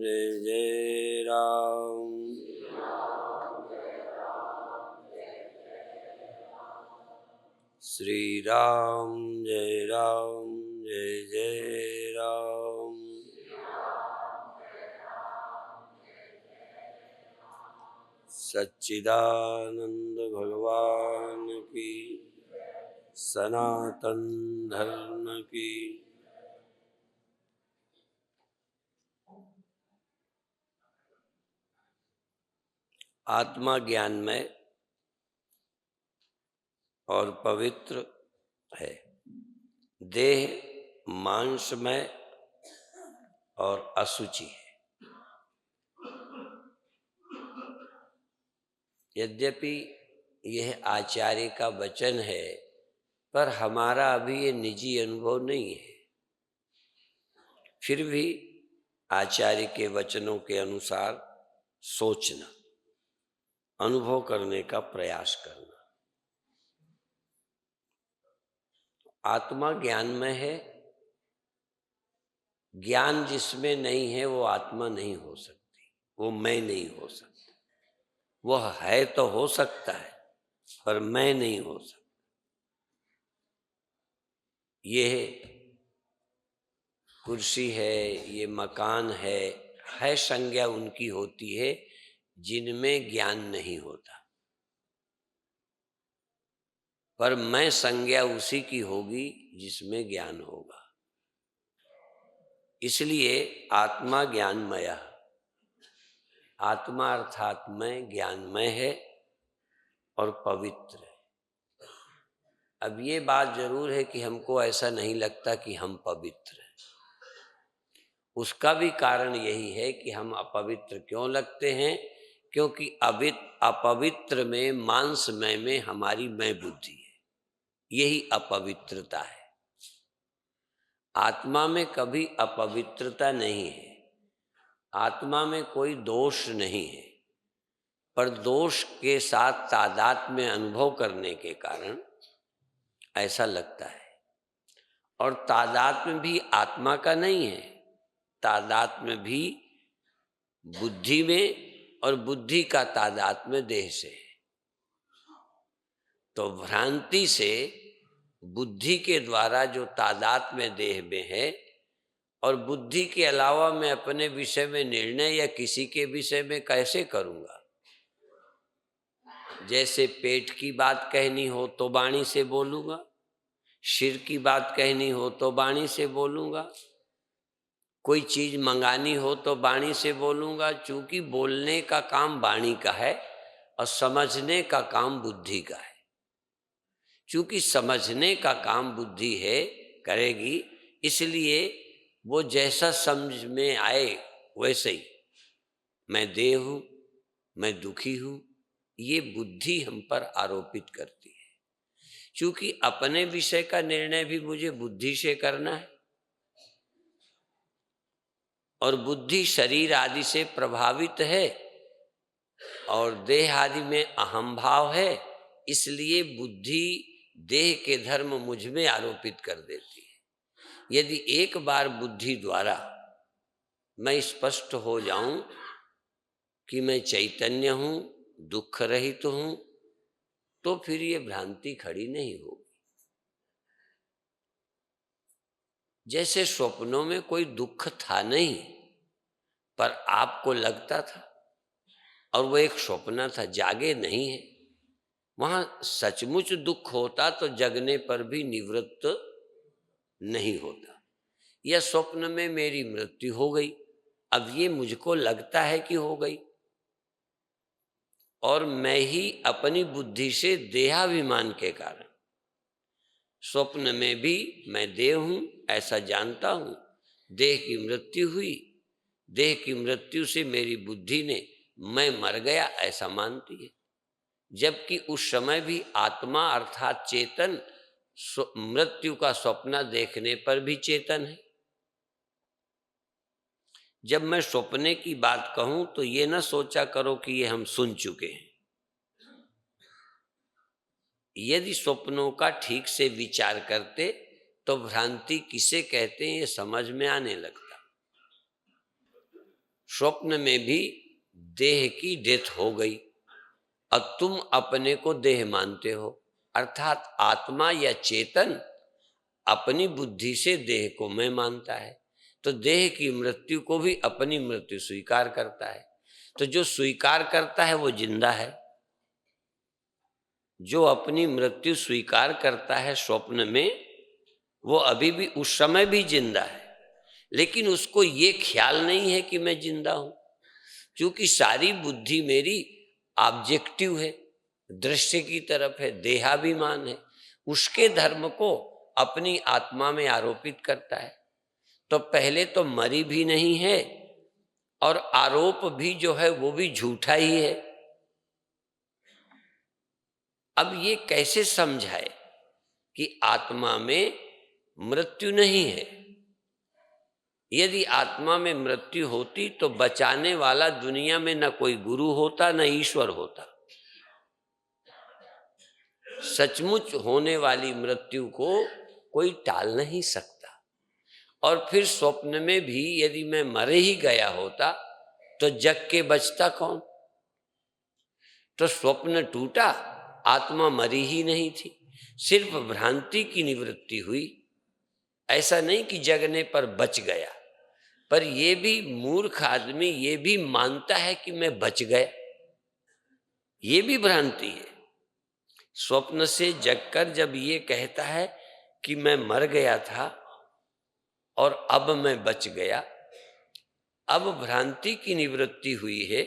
जय जय राम। श्री राम जय राम जय जय राम। सच्चिदानंद भगवान की, सनातन धर्म की। आत्मा ज्ञानमय और पवित्र है, देह मांसमय और अशुचि है। यद्यपि यह आचार्य का वचन है, पर हमारा अभी ये निजी अनुभव नहीं है। फिर भी आचार्य के वचनों के अनुसार सोचना, अनुभव करने का प्रयास करना। आत्मा ज्ञानमय है। ज्ञान जिसमें नहीं है वो आत्मा नहीं हो सकती, वो मैं नहीं हो सकता। वह है तो हो सकता है, पर मैं नहीं हो सकता। ये कुर्सी है, ये मकान है संज्ञा उनकी होती है जिनमें ज्ञान नहीं होता। पर मैं संज्ञा उसी की होगी जिसमें ज्ञान होगा। इसलिए आत्मा ज्ञानमय, आत्मा अर्थात मैं ज्ञानमय है और पवित्र है। अब ये बात जरूर है कि हमको ऐसा नहीं लगता कि हम पवित्र हैं। उसका भी कारण यही है कि हम अपवित्र क्यों लगते हैं, क्योंकि अपवित्र में मांसमय में हमारी मैं बुद्धि है, यही अपवित्रता है। आत्मा में कभी अपवित्रता नहीं है, आत्मा में कोई दोष नहीं है, पर दोष के साथ तादात्म्य में अनुभव करने के कारण ऐसा लगता है। और तादात्म्य भी आत्मा का नहीं है, तादात्म्य भी बुद्धि में, और बुद्धि का तादात्म्य देह से है। तो भ्रांति से बुद्धि के द्वारा जो तादात्म्य देह में है, और बुद्धि के अलावा मैं अपने विषय में निर्णय या किसी के विषय में कैसे करूंगा। जैसे पेट की बात कहनी हो तो वाणी से बोलूंगा, सिर की बात कहनी हो तो वाणी से बोलूंगा, कोई चीज मंगानी हो तो वाणी से बोलूंगा। चूंकि बोलने का काम वाणी का है और समझने का काम बुद्धि का है। चूंकि समझने का काम बुद्धि है, करेगी, इसलिए वो जैसा समझ में आए वैसे ही मैं देह हूं, मैं दुखी हूं, ये बुद्धि हम पर आरोपित करती है। चूंकि अपने विषय का निर्णय भी मुझे बुद्धि से करना है, और बुद्धि शरीर आदि से प्रभावित है, और देह आदि में अहम भाव है, इसलिए बुद्धि देह के धर्म मुझ में आरोपित कर देती है। यदि एक बार बुद्धि द्वारा मैं स्पष्ट हो जाऊं कि मैं चैतन्य हूं, दुख रहित हूं, तो फिर ये भ्रांति खड़ी नहीं होगी। जैसे स्वप्नों में कोई दुख था नहीं, पर आपको लगता था, और वो एक स्वप्न था, जागे नहीं है। वहां सचमुच दुख होता तो जगने पर भी निवृत्त नहीं होता। यह स्वप्न में मेरी मृत्यु हो गई, अब ये मुझको लगता है कि हो गई, और मैं ही अपनी बुद्धि से देहाभिमान के कारण स्वप्न में भी मैं देह हूं ऐसा जानता हूं। देह की मृत्यु हुई, देह की मृत्यु से मेरी बुद्धि ने मैं मर गया ऐसा मानती है, जबकि उस समय भी आत्मा अर्थात चेतन मृत्यु का स्वप्न देखने पर भी चेतन है। जब मैं स्वप्ने की बात कहूं तो ये ना सोचा करो कि ये हम सुन चुके हैं। यदि स्वप्नों का ठीक से विचार करते तो भ्रांति किसे कहते हैं ये समझ में आने लगता। स्वप्न में भी देह की डेथ हो गई और तुम अपने को देह मानते हो, अर्थात आत्मा या चेतन अपनी बुद्धि से देह को मैं मानता है, तो देह की मृत्यु को भी अपनी मृत्यु स्वीकार करता है। तो जो स्वीकार करता है वो जिंदा है। जो अपनी मृत्यु स्वीकार करता है स्वप्न में, वो अभी भी उस समय भी जिंदा है, लेकिन उसको ये ख्याल नहीं है कि मैं जिंदा हूं, क्योंकि सारी बुद्धि मेरी ऑब्जेक्टिव है, दृश्य की तरफ है, देहाभिमान है, उसके धर्म को अपनी आत्मा में आरोपित करता है। तो पहले तो मरी भी नहीं है और आरोप भी जो है वो भी झूठा ही है। अब ये कैसे समझाए कि आत्मा में मृत्यु नहीं है? यदि आत्मा में मृत्यु होती तो बचाने वाला दुनिया में न कोई गुरु होता न ईश्वर होता। सचमुच होने वाली मृत्यु को कोई टाल नहीं सकता। और फिर स्वप्न में भी यदि मैं मरे ही गया होता तो जग के बचता कौन? तो स्वप्न टूटा, आत्मा मरी ही नहीं थी, सिर्फ भ्रांति की निवृत्ति हुई। ऐसा नहीं कि जगने पर बच गया, पर ये भी मूर्ख आदमी ये भी मानता है कि मैं बच गया, ये भी भ्रांति है। स्वप्न से जगकर जब ये कहता है कि मैं मर गया था और अब मैं बच गया, अब भ्रांति की निवृत्ति हुई है,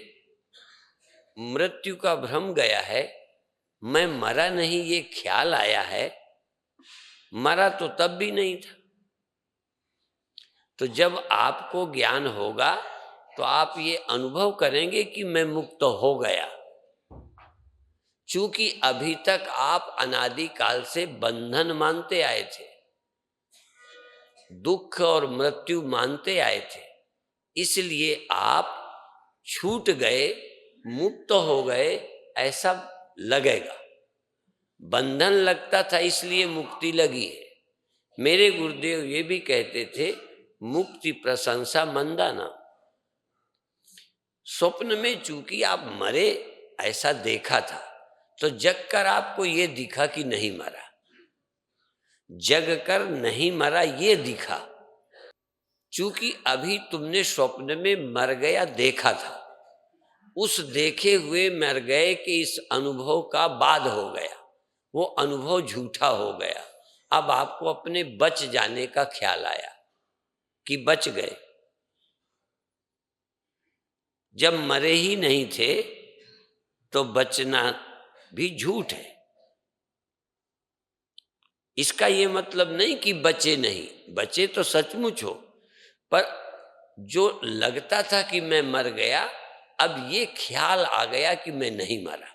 मृत्यु का भ्रम गया है, मैं मरा नहीं ये ख्याल आया है, मरा तो तब भी नहीं था। तो जब आपको ज्ञान होगा तो आप ये अनुभव करेंगे कि मैं मुक्त हो गया, चूंकि अभी तक आप अनादिकाल से बंधन मानते आए थे, दुख और मृत्यु मानते आए थे, इसलिए आप छूट गए, मुक्त हो गए ऐसा लगेगा। बंधन लगता था इसलिए मुक्ति लगी है। मेरे गुरुदेव ये भी कहते थे, मुक्ति प्रशंसा मंदा ना। स्वप्न में चूंकि आप मरे ऐसा देखा था, तो जग कर आपको ये दिखा कि नहीं मरा, जग कर नहीं मरा ये दिखा, चूंकि अभी तुमने स्वप्न में मर गया देखा था, उस देखे हुए मर गए के इस अनुभव का बाद हो गया, वो अनुभव झूठा हो गया। अब आपको अपने बच जाने का ख्याल आया कि बच गए, जब मरे ही नहीं थे तो बचना भी झूठ है। इसका ये मतलब नहीं कि बचे नहीं, बचे तो सचमुच हो, पर जो लगता था कि मैं मर गया, अब ये ख्याल आ गया कि मैं नहीं मरा।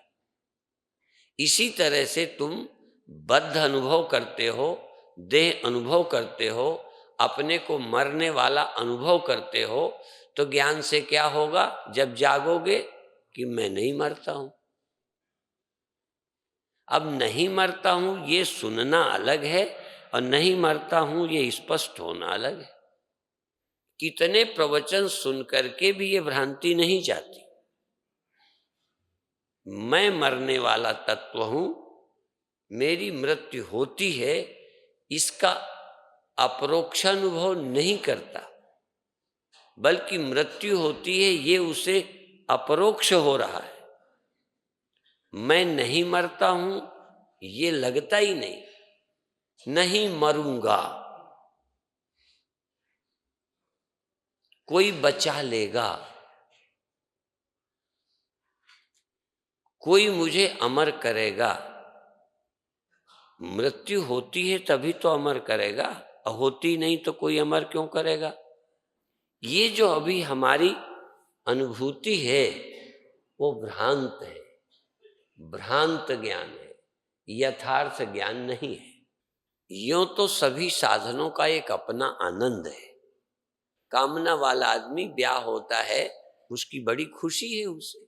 इसी तरह से तुम बद्ध अनुभव करते हो, देह अनुभव करते हो, अपने को मरने वाला अनुभव करते हो, तो ज्ञान से क्या होगा? जब जागोगे कि मैं नहीं मरता हूं। अब नहीं मरता हूं ये सुनना अलग है और नहीं मरता हूं ये स्पष्ट होना अलग है। कितने प्रवचन सुन करके भी ये भ्रांति नहीं जाती। मैं मरने वाला तत्व हूं, मेरी मृत्यु होती है, इसका अपरोक्ष अनुभव नहीं करता, बल्कि मृत्यु होती है ये उसे अपरोक्ष हो रहा है। मैं नहीं मरता हूं ये लगता ही नहीं, नहीं मरूंगा, कोई बचा लेगा, कोई मुझे अमर करेगा। मृत्यु होती है तभी तो अमर करेगा, होती नहीं तो कोई अमर क्यों करेगा? ये जो अभी हमारी अनुभूति है वो भ्रांत है, भ्रांत ज्ञान है, यथार्थ ज्ञान नहीं है। यूं तो सभी साधनों का एक अपना आनंद है। कामना वाला आदमी ब्याह होता है, उसकी बड़ी खुशी है उसे।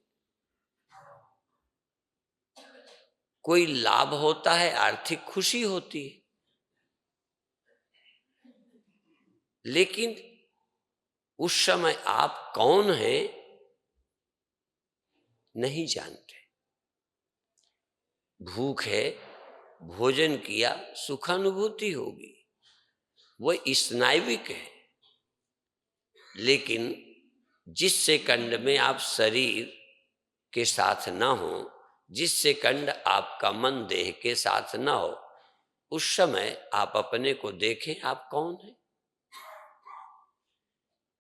कोई लाभ होता है, आर्थिक खुशी होती है। लेकिन उस समय आप कौन हैं नहीं जानते। भूख है, भोजन किया, सुखानुभूति होगी, वो स्नायविक है। लेकिन जिस सेकंड में आप शरीर के साथ ना हो, जिस सेकंड आपका मन देह के साथ ना हो, उस समय आप अपने को देखें आप कौन हैं।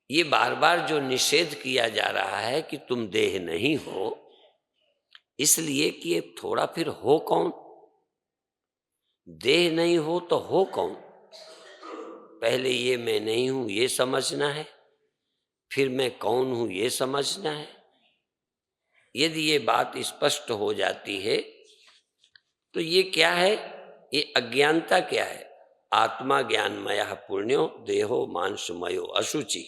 ये बार बार जो निषेध किया जा रहा है कि तुम देह नहीं हो, इसलिए कि ये थोड़ा फिर हो कौन। देह नहीं हो तो हो कौन। पहले ये मैं नहीं हूं ये समझना है, फिर मैं कौन हूं ये समझना है। यदि ये बात स्पष्ट हो जाती है तो ये क्या है, ये अज्ञानता क्या है। आत्मा ज्ञानमय पुण्यो देहो मांसमयो अशुचि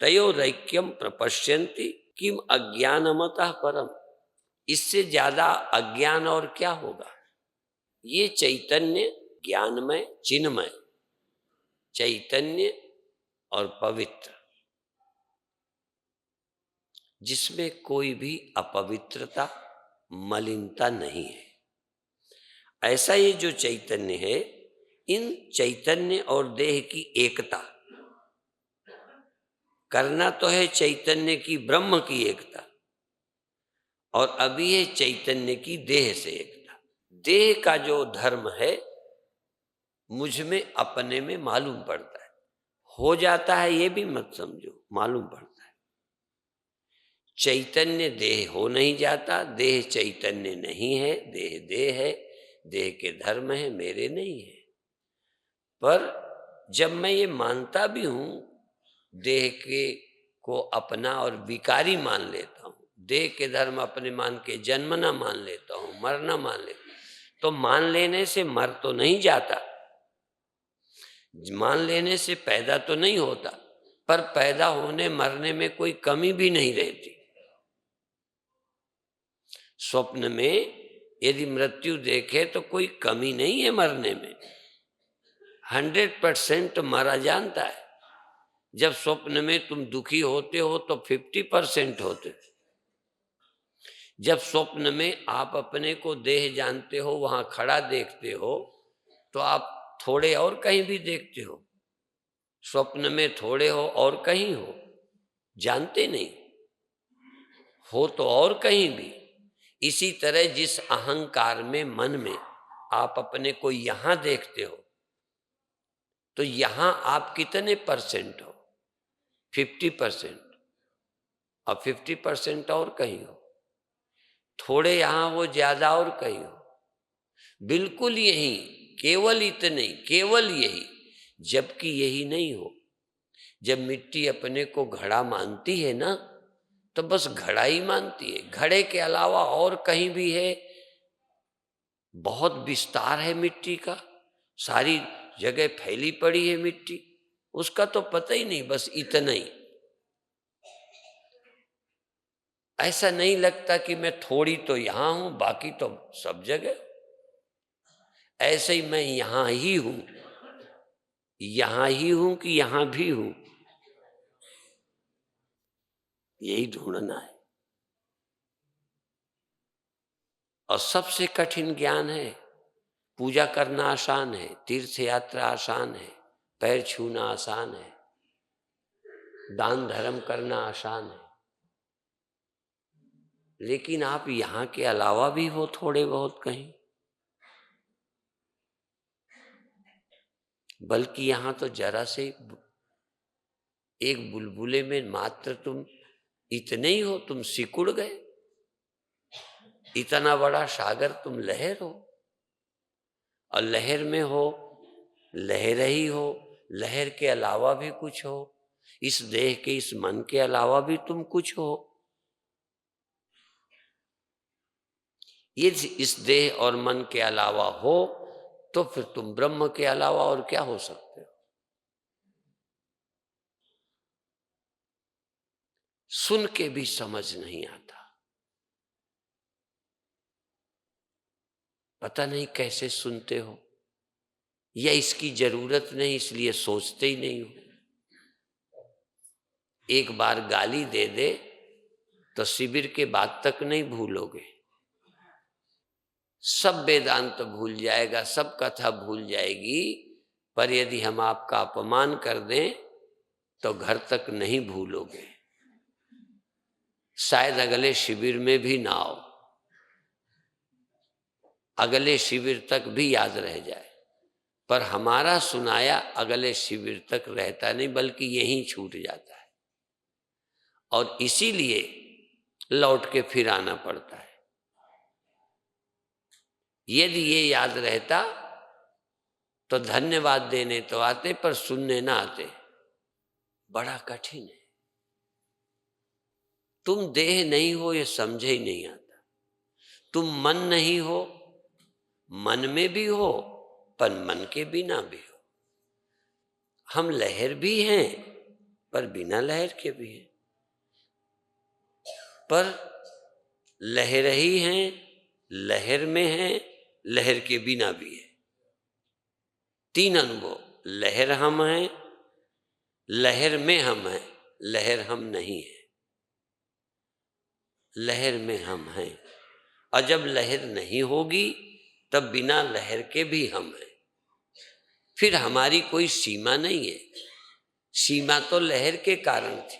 तयोरैक्यम प्रपश्यन्ति किम अज्ञानमतः परम। इससे ज्यादा अज्ञान और क्या होगा। ये चैतन्य ज्ञानमय चिन्मय, चैतन्य और पवित्र, जिसमें कोई भी अपवित्रता मलिनता नहीं है, ऐसा ये जो चैतन्य है, इन चैतन्य और देह की एकता करना तो है, चैतन्य की ब्रह्म की एकता, और अभी है चैतन्य की देह से एकता। देह का जो धर्म है मुझ में अपने में मालूम पड़ता है, हो जाता है ये भी मत समझो, मालूम पड़ता है। चैतन्य देह हो नहीं जाता, देह चैतन्य नहीं है, देह देह है, देह के धर्म है, मेरे नहीं है। पर जब मैं ये मानता भी हूं, देह के को अपना और विकारी मान लेता हूं, देह के धर्म अपने मान के जन्मना मान लेता हूं, मरना मान लेता हूं, तो मान लेने से मर तो नहीं जाता, मान लेने से पैदा तो नहीं होता, पर पैदा होने मरने में कोई कमी भी नहीं रहती। स्वप्न में यदि मृत्यु देखे तो कोई कमी नहीं है मरने में, 100% मरा जानता है। जब स्वप्न में तुम दुखी होते हो तो 50% होते। जब स्वप्न में आप अपने को देह जानते हो, वहां खड़ा देखते हो, तो आप थोड़े और कहीं भी देखते हो। स्वप्न में थोड़े हो और कहीं हो, जानते नहीं हो तो और कहीं भी। इसी तरह जिस अहंकार में मन में आप अपने को यहां देखते हो, तो यहां आप कितने परसेंट हो, 50%, और 50% और कहीं हो। थोड़े यहां हो, ज्यादा और कहीं हो। बिल्कुल यही, केवल इतने, केवल यही, जबकि यही नहीं हो। जब मिट्टी अपने को घड़ा मानती है ना, तो बस घड़ा ही मानती है, घड़े के अलावा और कहीं भी है। बहुत विस्तार है मिट्टी का, सारी जगह फैली पड़ी है मिट्टी, उसका तो पता ही नहीं, बस इतना ही। ऐसा नहीं लगता कि मैं थोड़ी तो यहां हूं बाकी तो सब जगह। ऐसे ही मैं यहां ही हूं, यहां ही हूं कि यहां भी हूं, यही ढूंढना है। और सबसे कठिन ज्ञान है। पूजा करना आसान है, तीर्थ यात्रा आसान है, पैर छूना आसान है, दान धर्म करना आसान है, लेकिन आप यहां के अलावा भी हो थोड़े बहुत कहीं। बल्कि यहां तो जरा से एक बुलबुले में मात्र तुम इतने ही हो, तुम सिकुड़ गए। इतना बड़ा सागर तुम लहर हो, और लहर में हो, लहर ही हो, लहर के अलावा भी कुछ हो, इस देह के इस मन के अलावा भी तुम कुछ हो। ये इस देह और मन के अलावा हो तो फिर तुम ब्रह्म के अलावा और क्या हो सकते हो। सुन के भी समझ नहीं आता, पता नहीं कैसे सुनते हो, या इसकी जरूरत नहीं इसलिए सोचते ही नहीं हो। एक बार गाली दे दे तो शिविर के बाद तक नहीं भूलोगे। सब वेदांत भूल जाएगा, सब कथा भूल जाएगी, पर यदि हम आपका अपमान कर दें तो घर तक नहीं भूलोगे। शायद अगले शिविर में भी ना आओ, अगले शिविर तक भी याद रह जाए, पर हमारा सुनाया अगले शिविर तक रहता नहीं, बल्कि यहीं छूट जाता है और इसीलिए लौट के फिर आना पड़ता है। यदि ये याद रहता तो धन्यवाद देने तो आते, पर सुनने ना आते। बड़ा कठिन है। तुम देह नहीं हो ये समझे ही नहीं आता। तुम मन नहीं हो, मन में भी हो पर मन के बिना भी हो। हम लहर भी हैं पर बिना लहर के भी हैं, पर लहर ही हैं, लहर में हैं, लहर के बिना भी है। तीन अनुभव, लहर हम हैं, लहर में हम हैं, लहर हम नहीं है। लहर में हम हैं, और जब लहर नहीं होगी तब बिना लहर के भी हम हैं। फिर हमारी कोई सीमा नहीं है। सीमा तो लहर के कारण थी,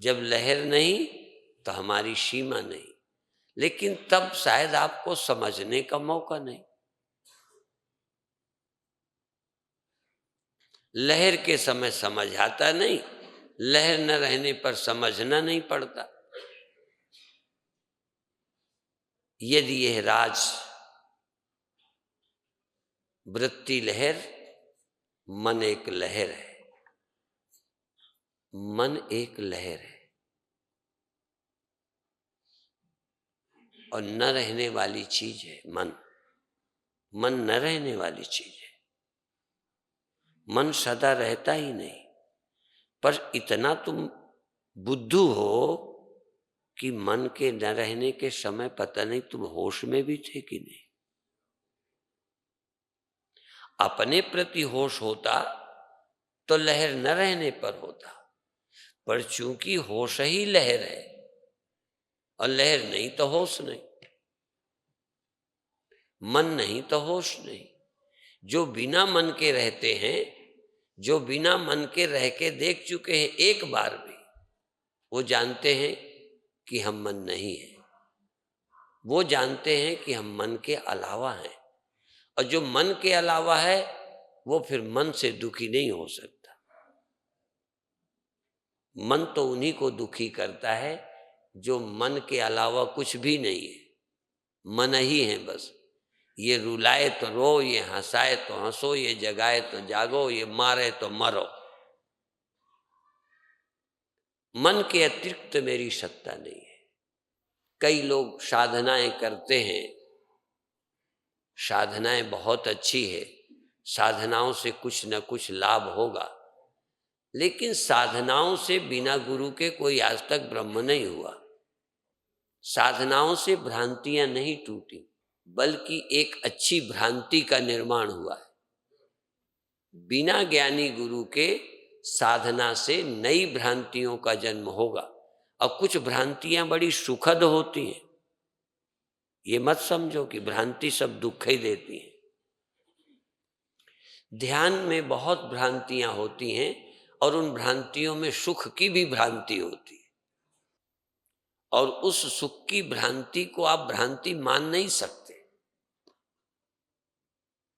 जब लहर नहीं तो हमारी सीमा नहीं। लेकिन तब शायद आपको समझने का मौका नहीं। लहर के समय समझ आता नहीं, लहर न रहने पर समझना नहीं पड़ता। यदि यह राज वृत्ति लहर, मन एक लहर है, मन एक लहर है और न रहने वाली चीज है मन। मन न रहने वाली चीज है, मन सदा रहता ही नहीं। पर इतना तुम बुद्धू हो कि मन के न रहने के समय पता नहीं तुम होश में भी थे कि नहीं। अपने प्रति होश होता तो लहर न रहने पर होता, पर चूंकि होश ही लहर है और लहर नहीं तो होश नहीं, मन नहीं तो होश नहीं। जो बिना मन के रहते हैं, जो बिना मन के रह के देख चुके हैं एक बार भी, वो जानते हैं कि हम मन नहीं है। वो जानते हैं कि हम मन के अलावा हैं, और जो मन के अलावा है वो फिर मन से दुखी नहीं हो सकता। मन तो उन्हीं को दुखी करता है जो मन के अलावा कुछ भी नहीं है, मन ही है बस। ये रुलाए तो रो, ये हंसाए तो हंसो, ये जगाए तो जागो, ये मारे तो मरो। मन के अतिरिक्त मेरी सत्ता नहीं है। कई लोग साधनाएं करते हैं, साधनाएं बहुत अच्छी है, साधनाओं से कुछ न कुछ लाभ होगा, लेकिन साधनाओं से बिना गुरु के कोई आज तक ब्रह्म नहीं हुआ। साधनाओं से भ्रांतियां नहीं टूटी, बल्कि एक अच्छी भ्रांति का निर्माण हुआ है। बिना ज्ञानी गुरु के साधना से नई भ्रांतियों का जन्म होगा, और कुछ भ्रांतियां बड़ी सुखद होती हैं। ये मत समझो कि भ्रांति सब दुख ही देती है। ध्यान में बहुत भ्रांतियां होती हैं, और उन भ्रांतियों में सुख की भी भ्रांति होती है, और उस सुख की भ्रांति को आप भ्रांति मान नहीं सकते,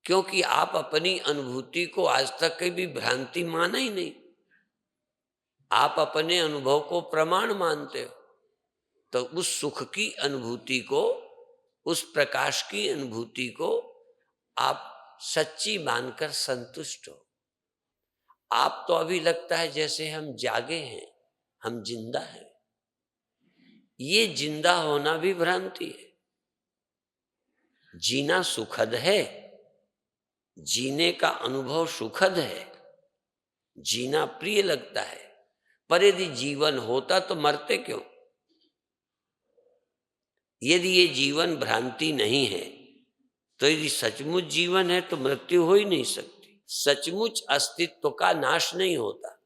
क्योंकि आप अपनी अनुभूति को आज तक कभी भ्रांति माना ही नहीं। आप अपने अनुभव को प्रमाण मानते हो, तो उस सुख की अनुभूति को, उस प्रकाश की अनुभूति को आप सच्ची मानकर संतुष्ट हो। आप तो अभी लगता है जैसे हम जागे हैं, हम जिंदा हैं। ये जिंदा होना भी भ्रांति है। जीना सुखद है, जीने का अनुभव सुखद है, जीना प्रिय लगता है, पर यदि जीवन होता तो मरते क्यों? यदि ये जीवन भ्रांति नहीं है, तो यदि सचमुच जीवन है तो मृत्यु हो ही नहीं सकती। सचमुच अस्तित्व का नाश नहीं होता,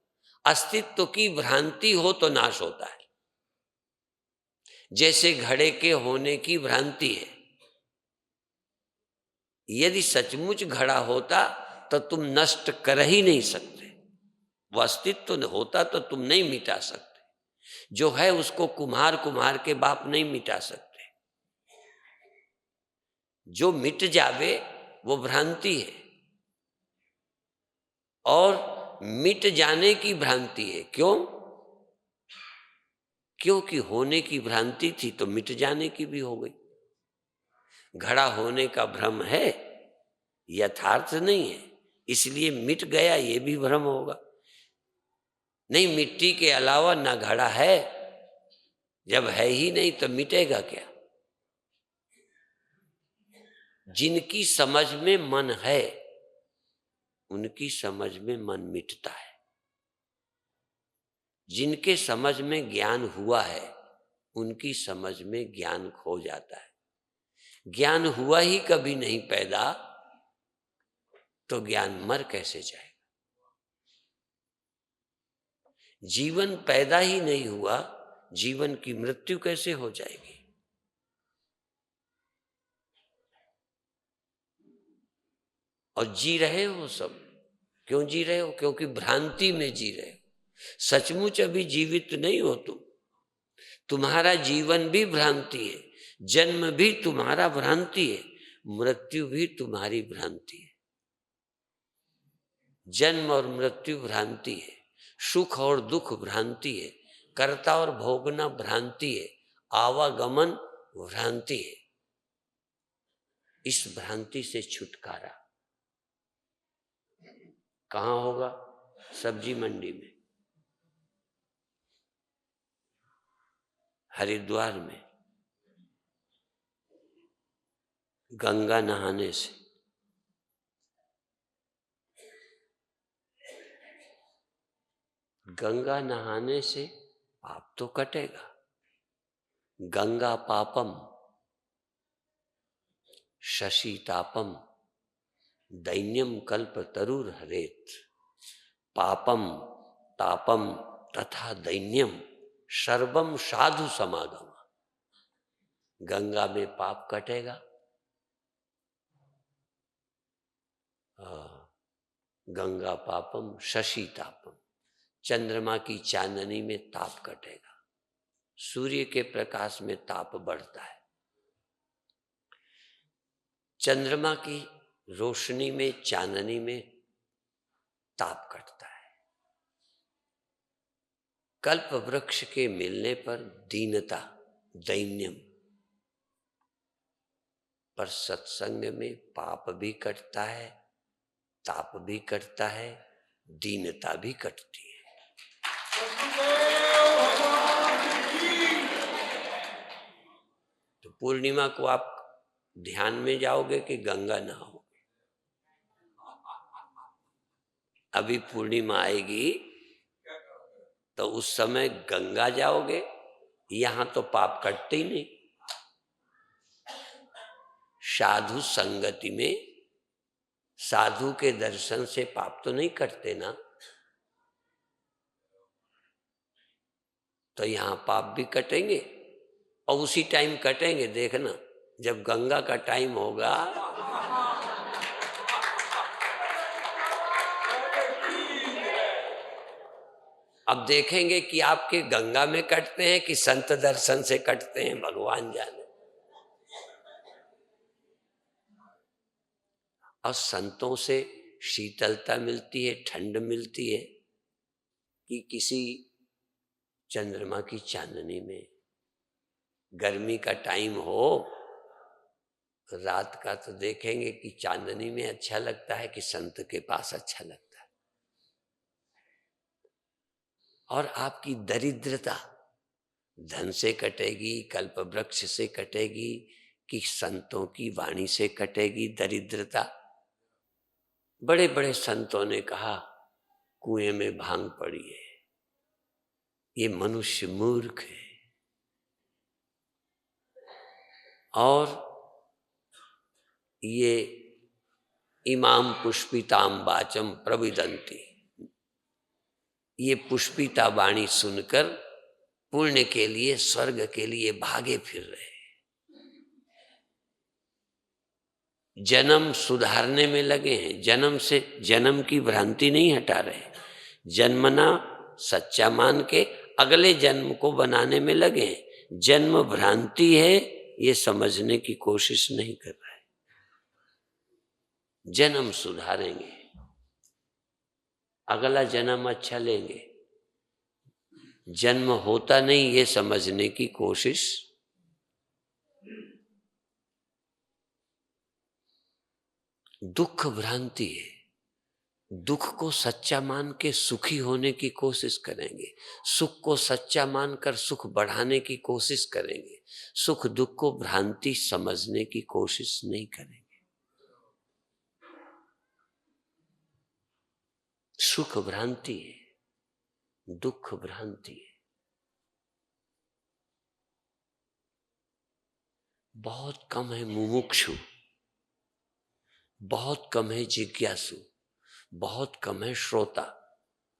अस्तित्व की भ्रांति हो तो नाश होता है। जैसे घड़े के होने की भ्रांति है। यदि सचमुच घड़ा होता तो तुम नष्ट कर ही नहीं सकते। वो अस्तित्व होता तो तुम नहीं मिटा सकते। जो है उसको कुम्हार कुम्हार के बाप नहीं मिटा सकते। जो मिट जावे वो भ्रांति है और मिट जाने की भ्रांति है। क्यों? क्योंकि होने की भ्रांति थी तो मिट जाने की भी हो गई। घड़ा होने का भ्रम है, यथार्थ नहीं है, इसलिए मिट गया, ये भी भ्रम होगा। नहीं, मिट्टी के अलावा ना घड़ा है। जब है ही नहीं तो मिटेगा क्या? जिनकी समझ में मन है उनकी समझ में मन मिटता है। जिनके समझ में ज्ञान हुआ है उनकी समझ में ज्ञान खो जाता है। ज्ञान हुआ ही कभी नहीं पैदा तो ज्ञान मर कैसे जाएगा? जीवन पैदा ही नहीं हुआ, जीवन की मृत्यु कैसे हो जाएगी? और जी रहे हो सब। क्यों जी रहे हो? क्योंकि भ्रांति में जी रहे हो। सचमुच अभी जीवित नहीं हो तुम। तुम्हारा जीवन भी भ्रांति है, जन्म भी तुम्हारा भ्रांति है, मृत्यु भी तुम्हारी भ्रांति है। जन्म और मृत्यु भ्रांति है, सुख और दुख भ्रांति है, कर्ता और भोगना भ्रांति है, आवागमन भ्रांति है। इस भ्रांति से छुटकारा कहाँ होगा? सब्जी मंडी में, हरिद्वार में, गंगा नहाने से। गंगा नहाने से पाप तो कटेगा। गंगा पापम शशितापम दैन्यम कल्प तरुर हरेत। पापम तापम तथा दैन्यम सर्वम साधु समागम। गंगा में पाप कटेगा, गंगा पापम शशितापम, चंद्रमा की चांदनी में ताप कटेगा। सूर्य के प्रकाश में ताप बढ़ता है, चंद्रमा की रोशनी में, चांदनी में ताप कटता है। कल्प वृक्ष के मिलने पर दीनता, दैन्यम, पर सत्संग में पाप भी कटता है, ताप भी कटता है, दीनता भी कटती है। तो पूर्णिमा को आप ध्यान में जाओगे कि गंगा नहाओगे? अभी पूर्णिमा आएगी तो उस समय गंगा जाओगे। यहां तो पाप कटते ही नहीं। साधु संगति में, साधु के दर्शन से पाप तो नहीं कटते ना। तो यहां पाप भी कटेंगे और उसी टाइम कटेंगे। देखना, जब गंगा का टाइम होगा अब देखेंगे कि आपके गंगा में कटते हैं कि संत दर्शन से कटते हैं, भगवान जाने। और संतों से शीतलता मिलती है, ठंड मिलती है कि किसी चंद्रमा की चांदनी में। गर्मी का टाइम हो रात का तो देखेंगे कि चांदनी में अच्छा लगता है कि संत के पास अच्छा लगता है। और आपकी दरिद्रता धन से कटेगी, कल्प वृक्ष से कटेगी कि संतों की वाणी से कटेगी दरिद्रता। बड़े बड़े संतों ने कहा कुएं में भांग पड़ी है, ये मनुष्य मूर्ख है। और ये इमाम पुष्पिताम वाचम प्रविदंती, ये पुष्पिता वाणी सुनकर पुण्य के लिए, स्वर्ग के लिए भागे फिर रहे। जन्म सुधारने में लगे हैं, जन्म से जन्म की भ्रांति नहीं हटा रहे, जन्मना सच्चा मान के अगले जन्म को बनाने में लगे हैं। जन्म भ्रांति है ये समझने की कोशिश नहीं कर रहे। जन्म सुधारेंगे, अगला जन्म अच्छा लेंगे। जन्म होता नहीं ये समझने की कोशिश दुख भ्रांति है। दुख को सच्चा मान के सुखी होने की कोशिश करेंगे, सुख को सच्चा मानकर सुख बढ़ाने की कोशिश करेंगे, सुख दुख को भ्रांति समझने की कोशिश नहीं करेंगे। सुख भ्रांति है, दुख भ्रांति है। बहुत कम है मुमुक्षु, बहुत कम है जिज्ञासु, बहुत कम है श्रोता,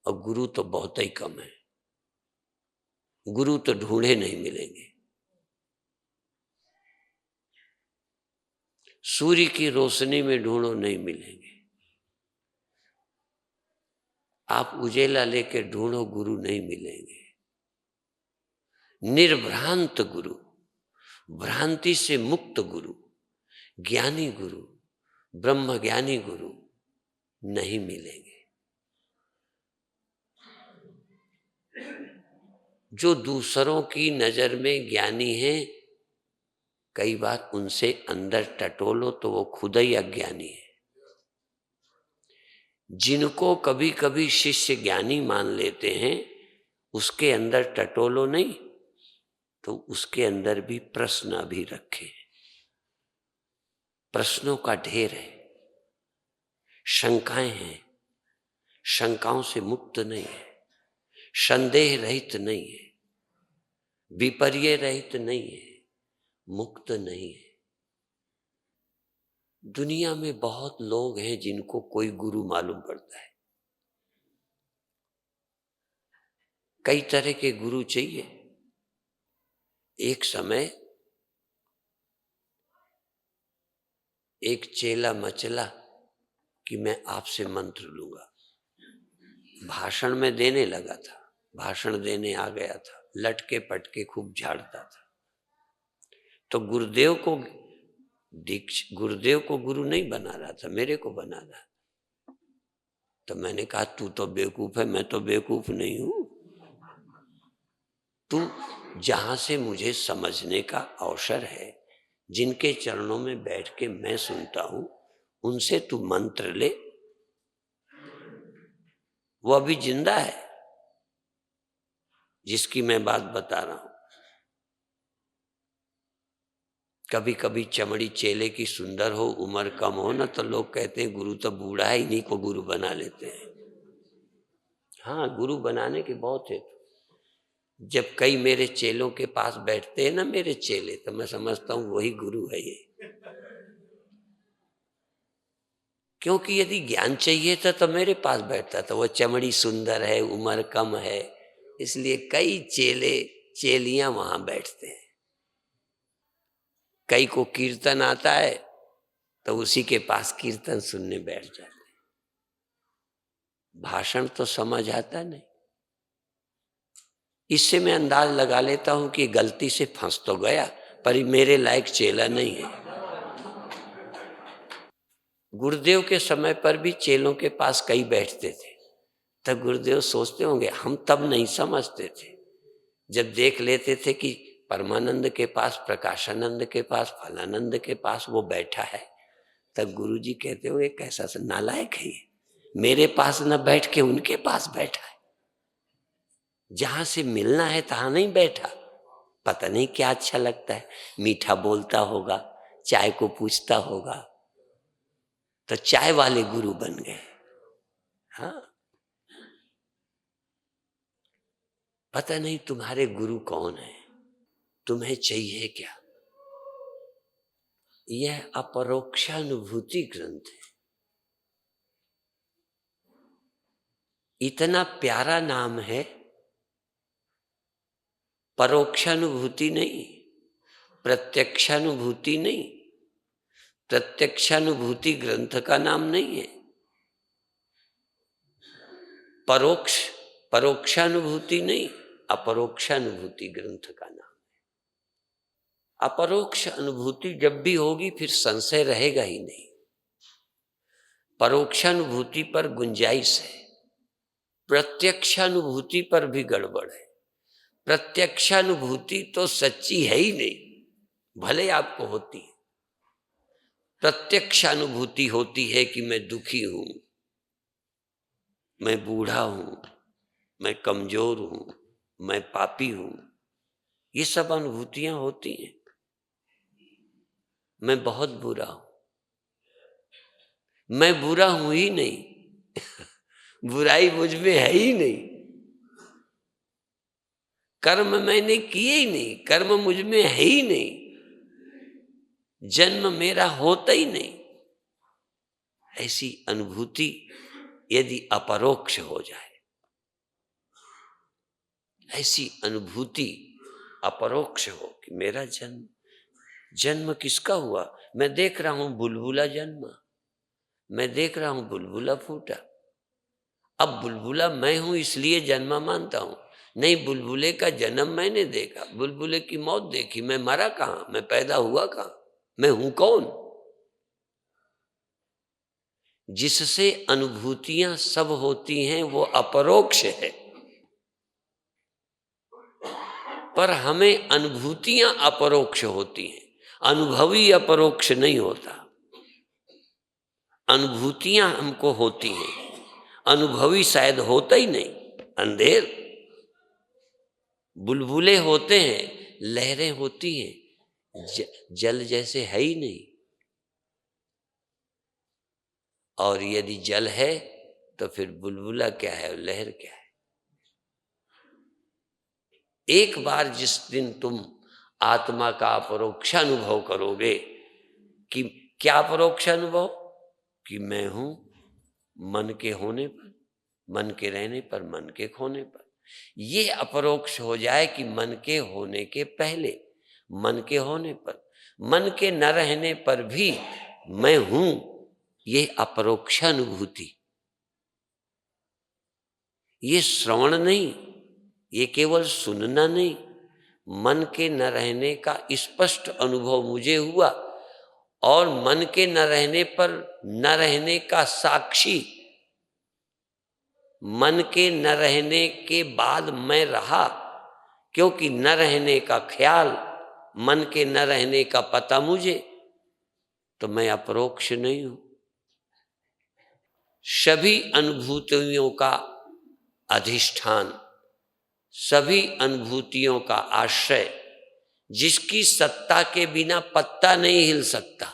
और गुरु तो बहुत ही कम है। गुरु तो ढूंढे नहीं मिलेंगे। सूर्य की रोशनी में ढूंढो नहीं मिलेंगे। आप उजेला लेके ढूंढो गुरु नहीं मिलेंगे। निर्भ्रांत गुरु, भ्रांति से मुक्त गुरु, ज्ञानी गुरु, ब्रह्म ज्ञानी गुरु नहीं मिलेंगे। जो दूसरों की नजर में ज्ञानी है, कई बार उनसे अंदर टटोलो तो वो खुद ही अज्ञानी है। जिनको कभी कभी शिष्य ज्ञानी मान लेते हैं, उसके अंदर टटोलो नहीं तो उसके अंदर भी प्रश्न अभी रखे। प्रश्नों का ढेर है, शंकाएं हैं, शंकाओं से मुक्त नहीं है, संदेह रहित नहीं है, विपर्य रहित नहीं है, मुक्त नहीं है। दुनिया में बहुत लोग हैं जिनको कोई गुरु मालूम पड़ता है। कई तरह के गुरु चाहिए। एक समय एक चेला मचला कि मैं आपसे मंत्र लूंगा। भाषण में देने लगा था, भाषण देने आ गया था, लटके पटके खूब झाड़ता था। तो गुरुदेव को गुरु नहीं बना रहा था, मेरे को बना रहा। तो मैंने कहा तू तो बेवकूफ है, मैं तो बेवकूफ नहीं हूं। तू जहां से मुझे समझने का अवसर है, जिनके चरणों में बैठ के मैं सुनता हूं, उनसे तू मंत्र ले। वो अभी जिंदा है जिसकी मैं बात बता रहा हूं। कभी कभी चमड़ी चेले की सुंदर हो, उम्र कम हो ना, तो लोग कहते हैं गुरु तो बूढ़ा है, इन्हीं को गुरु बना लेते हैं। हाँ, गुरु बनाने के बहुत है। जब कई मेरे चेलों के पास बैठते हैं ना मेरे चेले, तो मैं समझता हूं वही गुरु है ये। क्योंकि यदि ज्ञान चाहिए था तो मेरे पास बैठता था। वो चमड़ी सुंदर है, उम्र कम है, इसलिए कई चेले चेलियां वहां बैठते हैं। कई को कीर्तन आता है तो उसी के पास कीर्तन सुनने बैठ जाते हैं। भाषण तो समझ आता नहीं। इससे मैं अंदाज लगा लेता हूं कि गलती से फंस तो गया, पर मेरे लायक चेला नहीं है। गुरुदेव के समय पर भी चेलों के पास कई बैठते थे। तब गुरुदेव सोचते होंगे हम तब नहीं समझते थे। जब देख लेते थे कि परमानंद के पास, प्रकाशानंद के पास, फलानंद के पास वो बैठा है, तब गुरुजी कहते होंगे कैसा सा नालायक है ये, मेरे पास न बैठ के उनके पास बैठा है। जहां से मिलना है तहां नहीं बैठा। पता नहीं क्या अच्छा लगता है, मीठा बोलता होगा, चाय को पूछता होगा, तो चाय वाले गुरु बन गए। हाँ, पता नहीं तुम्हारे गुरु कौन है, तुम्हें चाहिए क्या। यह अपरोक्षानुभूति ग्रंथ है। इतना प्यारा नाम है, परोक्षानुभूति नहीं, प्रत्यक्षानुभूति नहीं। प्रत्यक्षानुभूति ग्रंथ का नाम नहीं है। परोक्षानुभूति नहीं, अपरोक्षानुभूति ग्रंथ का नाम है। अपरोक्ष अनुभूति जब भी होगी फिर संशय रहेगा ही नहीं। परोक्षानुभूति पर गुंजाइश है, प्रत्यक्षानुभूति पर भी गड़बड़ है। प्रत्यक्षानुभूति तो सच्ची है ही नहीं, भले आपको होती है। प्रत्यक्षानुभूति होती है कि मैं दुखी हूं, मैं बूढ़ा हूं, मैं कमजोर हूं, मैं पापी हूं, ये सब अनुभूतियां होती हैं। मैं बहुत बुरा हूं, मैं बुरा हूं ही नहीं बुराई मुझ में है ही नहीं, कर्म मैंने किए ही नहीं, कर्म मुझ में है ही नहीं, जन्म मेरा होता ही नहीं। ऐसी अनुभूति यदि अपरोक्ष हो जाए, ऐसी अनुभूति अपरोक्ष हो कि मेरा जन्म किसका हुआ? मैं देख रहा हूं बुलबुला जन्मा, मैं देख रहा हूं बुलबुला फूटा। अब बुलबुला मैं हूं इसलिए जन्मा मानता हूं, नहीं, बुलबुले का जन्म मैंने देखा, बुलबुले की मौत देखी, मैं मरा कहां, मैं पैदा हुआ कहां, मैं हूं कौन? जिससे अनुभूतियां सब होती हैं वो अपरोक्ष है, पर हमें अनुभूतियां अपरोक्ष होती हैं, अनुभवी अपरोक्ष नहीं होता। अनुभूतियां हमको होती हैं, अनुभवी शायद होता ही नहीं। अंधेर बुलबुले होते हैं, लहरें होती हैं, जल जैसे है ही नहीं। और यदि जल है तो फिर बुलबुला क्या है और लहर क्या है? एक बार जिस दिन तुम आत्मा का अपरोक्ष अनुभव करोगे, कि क्या अपरोक्ष अनुभव? कि मैं हूं मन के होने पर, मन के रहने पर, मन के खोने पर। ये अपरोक्ष हो जाए कि मन के होने के पहले, मन के होने पर, मन के न रहने पर भी मैं हूं, ये अपरोक्षानुभूति। ये श्रवण नहीं, ये केवल सुनना नहीं, मन के न रहने का स्पष्ट अनुभव मुझे हुआ, और मन के न रहने पर न रहने का साक्षी, मन के न रहने के बाद मैं रहा, क्योंकि न रहने का ख्याल, मन के न रहने का पता मुझे, तो मैं अपरोक्ष नहीं हूं। सभी अनुभूतियों का अधिष्ठान, सभी अनुभूतियों का आश्रय, जिसकी सत्ता के बिना पत्ता नहीं हिल सकता,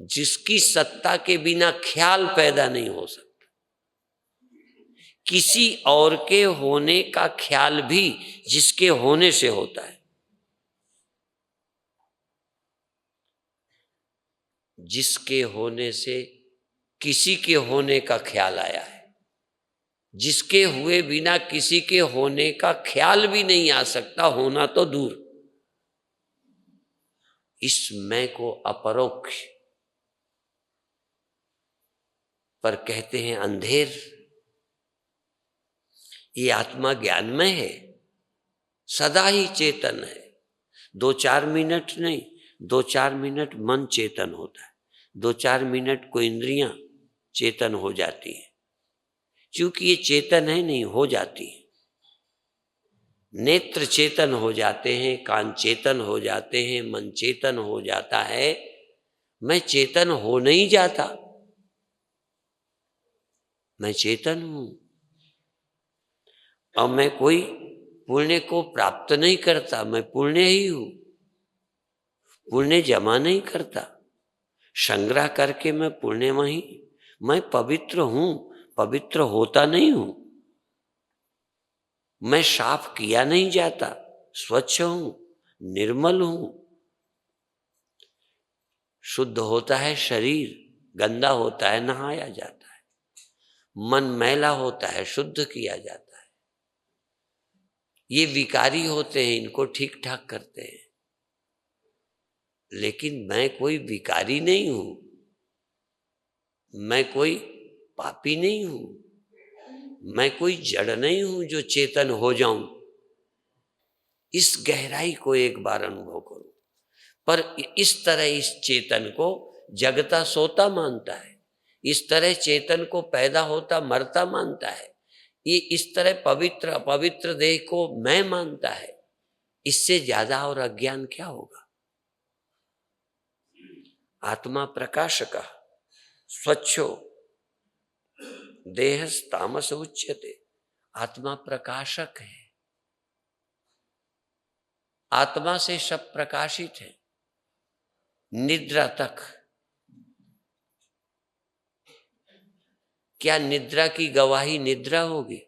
जिसकी सत्ता के बिना ख्याल पैदा नहीं हो सकता, किसी और के होने का ख्याल भी जिसके होने से होता है, जिसके होने से किसी के होने का ख्याल आया है, जिसके हुए बिना किसी के होने का ख्याल भी नहीं आ सकता, होना तो दूर। इस मैं को अपरोक्ष पर कहते हैं अंधेर। ये आत्मा ज्ञानमय है, सदा ही चेतन है। 2-4 मिनट नहीं, 2-4 मिनट मन चेतन होता है, 2-4 मिनट को इंद्रियां चेतन हो जाती है, क्योंकि ये चेतन है नहीं, हो जाती है। नेत्र चेतन हो जाते हैं, कान चेतन हो जाते हैं, मन चेतन हो जाता है। मैं चेतन हो नहीं जाता, मैं चेतन हूं। और मैं कोई पुण्य को प्राप्त नहीं करता, मैं पुण्य ही हूं। पुण्य जमा नहीं करता, संग्रह करके मैं पुण्य वहीं, मैं पवित्र हूं, पवित्र होता नहीं हूं। मैं साफ किया नहीं जाता, स्वच्छ हूं, निर्मल हूं। शुद्ध होता है शरीर, गंदा होता है नहाया जाता है। मन मैला होता है, शुद्ध किया जाता है। ये विकारी होते हैं, इनको ठीक ठाक करते हैं। लेकिन मैं कोई विकारी नहीं हूं, मैं कोई पापी नहीं हूं, मैं कोई जड़ नहीं हूं जो चेतन हो जाऊं। इस गहराई को एक बार अनुभव करो। पर इस तरह इस चेतन को जगता सोता मानता है, इस तरह चेतन को पैदा होता मरता मानता है, ये इस तरह पवित्र अपवित्र देह को मैं मानता है। इससे ज्यादा और अज्ञान क्या होगा? आत्मा प्रकाशक स्वच्छो देह तामस उच्यते। आत्मा प्रकाशक है, आत्मा से सब प्रकाशित है। निद्रा तक, क्या निद्रा की गवाही निद्रा होगी?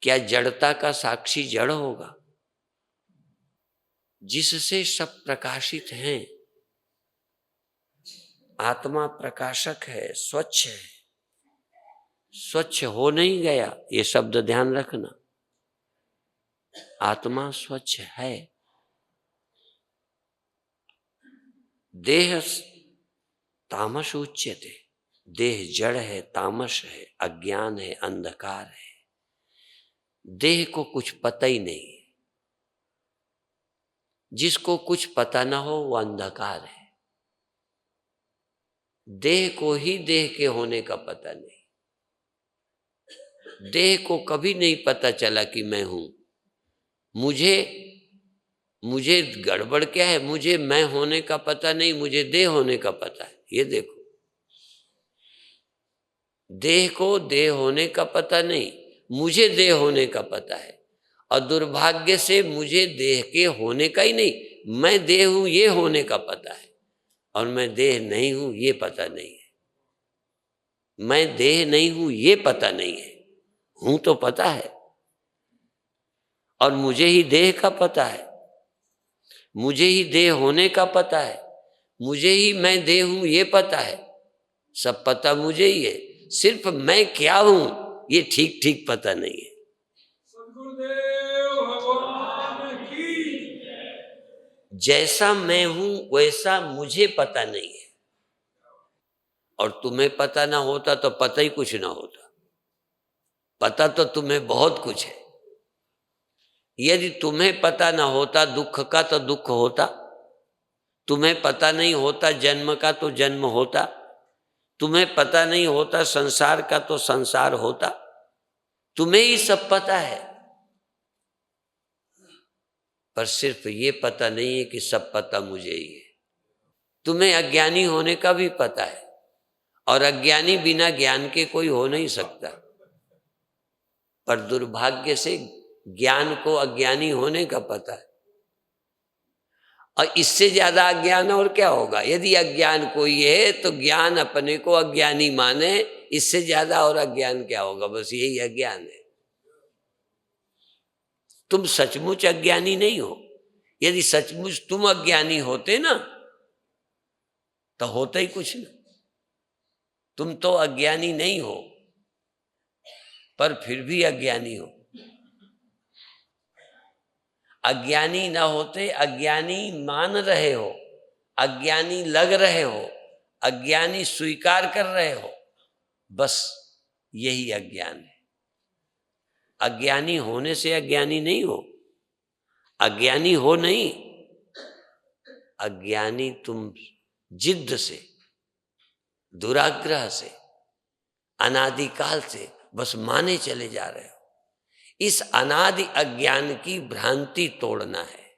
क्या जड़ता का साक्षी जड़ होगा? जिससे सब प्रकाशित हैं। आत्मा प्रकाशक है, स्वच्छ है। स्वच्छ हो नहीं गया, ये शब्द ध्यान रखना। आत्मा स्वच्छ है। देह तामस उच्यते। देह जड़ है, तामस है, अज्ञान है, अंधकार है। देह को कुछ पता ही नहीं। जिसको कुछ पता ना हो वो अंधकार है। देह को ही देह के होने का पता नहीं। देह को कभी नहीं पता चला कि मैं हूं। मुझे गड़बड़ क्या है? मुझे मैं होने का पता नहीं, मुझे देह होने का पता है। ये देखो, देह को देह होने का पता नहीं, मुझे देह होने का पता है। और दुर्भाग्य से मुझे देह के होने का ही नहीं, मैं देह हूं ये होने का पता है। और मैं देह नहीं हूं ये पता नहीं है। मैं देह नहीं हूं ये पता नहीं है। हूं तो पता है, और मुझे ही देह का पता है, मुझे ही देह होने का पता है, मुझे ही मैं देह हूं ये पता है। सब पता मुझे ही है, सिर्फ मैं क्या हूं ये ठीक ठीक पता नहीं है। सद्गुरुदेव भगवान की। जैसा मैं हूं वैसा मुझे पता नहीं है। और तुम्हें पता ना होता तो पता ही कुछ ना होता। पता तो तुम्हें बहुत कुछ है। यदि तुम्हें पता ना होता दुख का तो दुख होता, तुम्हें पता नहीं होता जन्म का तो जन्म होता, तुम्हें पता नहीं होता संसार का तो संसार होता। तुम्हें ही सब पता है, पर सिर्फ ये पता नहीं है कि सब पता मुझे ही है। तुम्हें अज्ञानी होने का भी पता है, और अज्ञानी बिना ज्ञान के कोई हो नहीं सकता। पर दुर्भाग्य से ज्ञान को अज्ञानी होने का पता है। और इससे ज्यादा अज्ञान और क्या होगा? यदि अज्ञान कोई है तो ज्ञान अपने को अज्ञानी माने, इससे ज्यादा और अज्ञान क्या होगा? बस यही अज्ञान है। तुम सचमुच अज्ञानी नहीं हो। यदि सचमुच तुम अज्ञानी होते ना तो होता ही कुछ ना। तुम तो अज्ञानी नहीं हो, पर फिर भी अज्ञानी हो। अज्ञानी ना होते, अज्ञानी मान रहे हो, अज्ञानी लग रहे हो, अज्ञानी स्वीकार कर रहे हो, बस यही अज्ञान है। अज्ञानी होने से अज्ञानी नहीं हो, अज्ञानी हो नहीं। अज्ञानी तुम जिद्द से, दुराग्रह से, अनादिकाल से बस माने चले जा रहे हो। इस अनादि अज्ञान की भ्रांति तोड़ना है,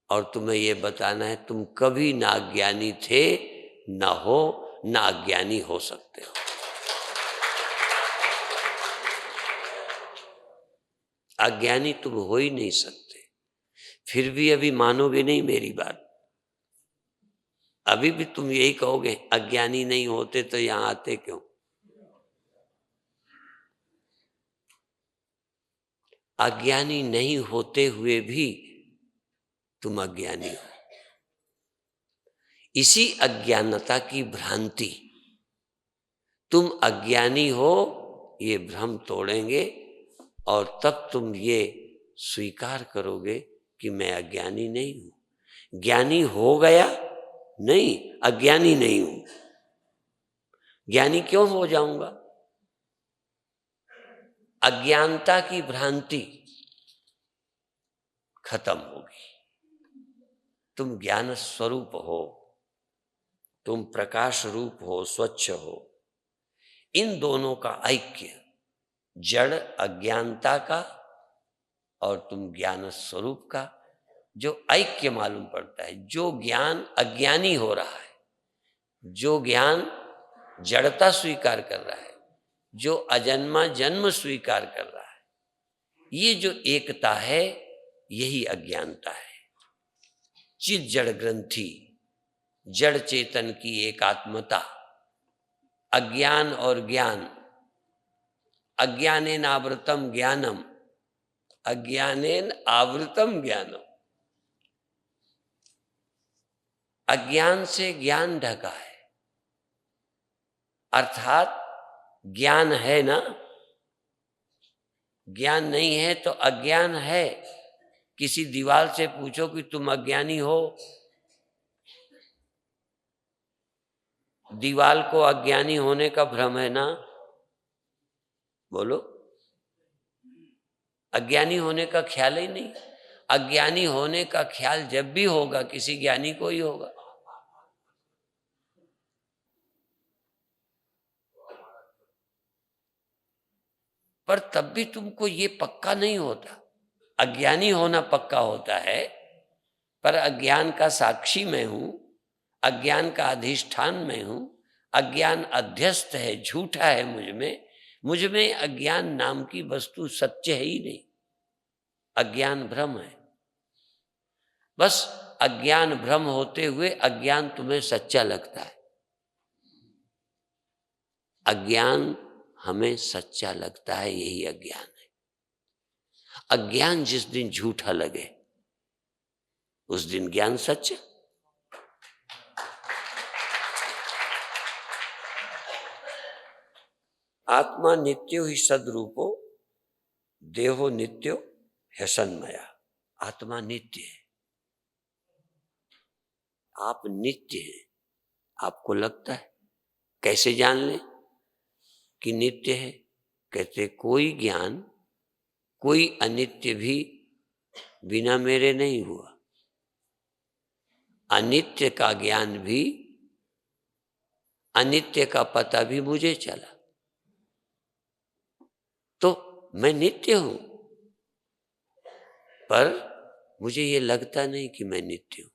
और तुम्हें ये बताना है तुम कभी ना अज्ञानी थे, ना हो, ना अज्ञानी हो सकते हो। अज्ञानी तुम हो ही नहीं सकते। फिर भी अभी मानोगे नहीं मेरी बात। अभी भी तुम यही कहोगे अज्ञानी नहीं होते तो यहां आते क्यों? अज्ञानी नहीं होते हुए भी तुम अज्ञानी हो। इसी अज्ञानता की भ्रांति तुम अज्ञानी हो, ये भ्रम तोड़ेंगे और तब तुम ये स्वीकार करोगे कि मैं अज्ञानी नहीं हूं। ज्ञानी हो गया नहीं, अज्ञानी नहीं हूं। ज्ञानी क्यों हो जाऊंगा? अज्ञानता की भ्रांति खत्म होगी। तुम ज्ञान स्वरूप हो, तुम प्रकाश रूप हो, स्वच्छ हो। इन दोनों का ऐक्य, जड़ अज्ञानता का और तुम ज्ञान स्वरूप का जो ऐक्य मालूम पड़ता है, जो ज्ञान अज्ञानी हो रहा है, जो ज्ञान जड़ता स्वीकार कर रहा है, जो अजन्मा जन्म स्वीकार कर रहा है, ये जो एकता है यही अज्ञानता है। चित जड़ ग्रंथि, जड़ चेतन की एकात्मता, अज्ञान और ज्ञान, अज्ञानेन आवृतम ज्ञानम, अज्ञानेन आवृतम ज्ञानम। अज्ञान से ज्ञान ढका है, अर्थात ज्ञान है ना, ज्ञान नहीं है तो अज्ञान है। किसी दीवार से पूछो कि तुम अज्ञानी हो, दीवार को अज्ञानी होने का भ्रम है ना? बोलो, अज्ञानी होने का ख्याल ही नहीं। अज्ञानी होने का ख्याल जब भी होगा किसी ज्ञानी को ही होगा। पर तब भी तुमको ये पक्का नहीं होता। अज्ञानी होना पक्का होता है, पर अज्ञान का साक्षी मैं हूं, अज्ञान का अधिष्ठान मैं हूं, अज्ञान अध्यस्त है, झूठा है मुझ में अज्ञान नाम की वस्तु सत्य है ही नहीं। अज्ञान भ्रम है। बस अज्ञान भ्रम होते हुए अज्ञान तुम्हें सच्चा लगता है। अज्ञान हमें सच्चा लगता है, यही अज्ञान है। अज्ञान जिस दिन झूठा लगे उस दिन ज्ञान सच्चा। आत्मा नित्यो ही सदरूपो, देहो नित्यो ह्यसन्मया। आत्मा नित्य है, आप नित्य हैं। आपको लगता है, कैसे जान लें कि नित्य है? कहते कोई ज्ञान, कोई अनित्य भी बिना मेरे नहीं हुआ। अनित्य का ज्ञान भी, अनित्य का पता भी मुझे चला, तो मैं नित्य हूं। पर मुझे ये लगता नहीं कि मैं नित्य हूं।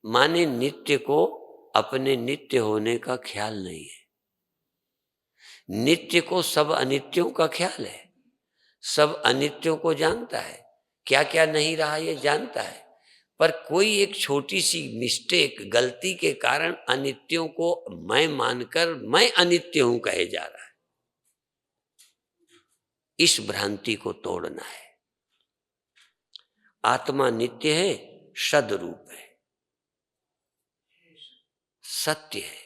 माने नित्य को अपने नित्य होने का ख्याल नहीं है। नित्य को सब अनित्यों का ख्याल है, सब अनित्यों को जानता है, क्या क्या नहीं रहा ये जानता है। पर कोई एक छोटी सी मिस्टेक, गलती के कारण अनित्यों को मैं मानकर मैं अनित्य हूं कहे जा रहा है। इस भ्रांति को तोड़ना है। आत्मा नित्य है, सद्रूप है, सत्य है।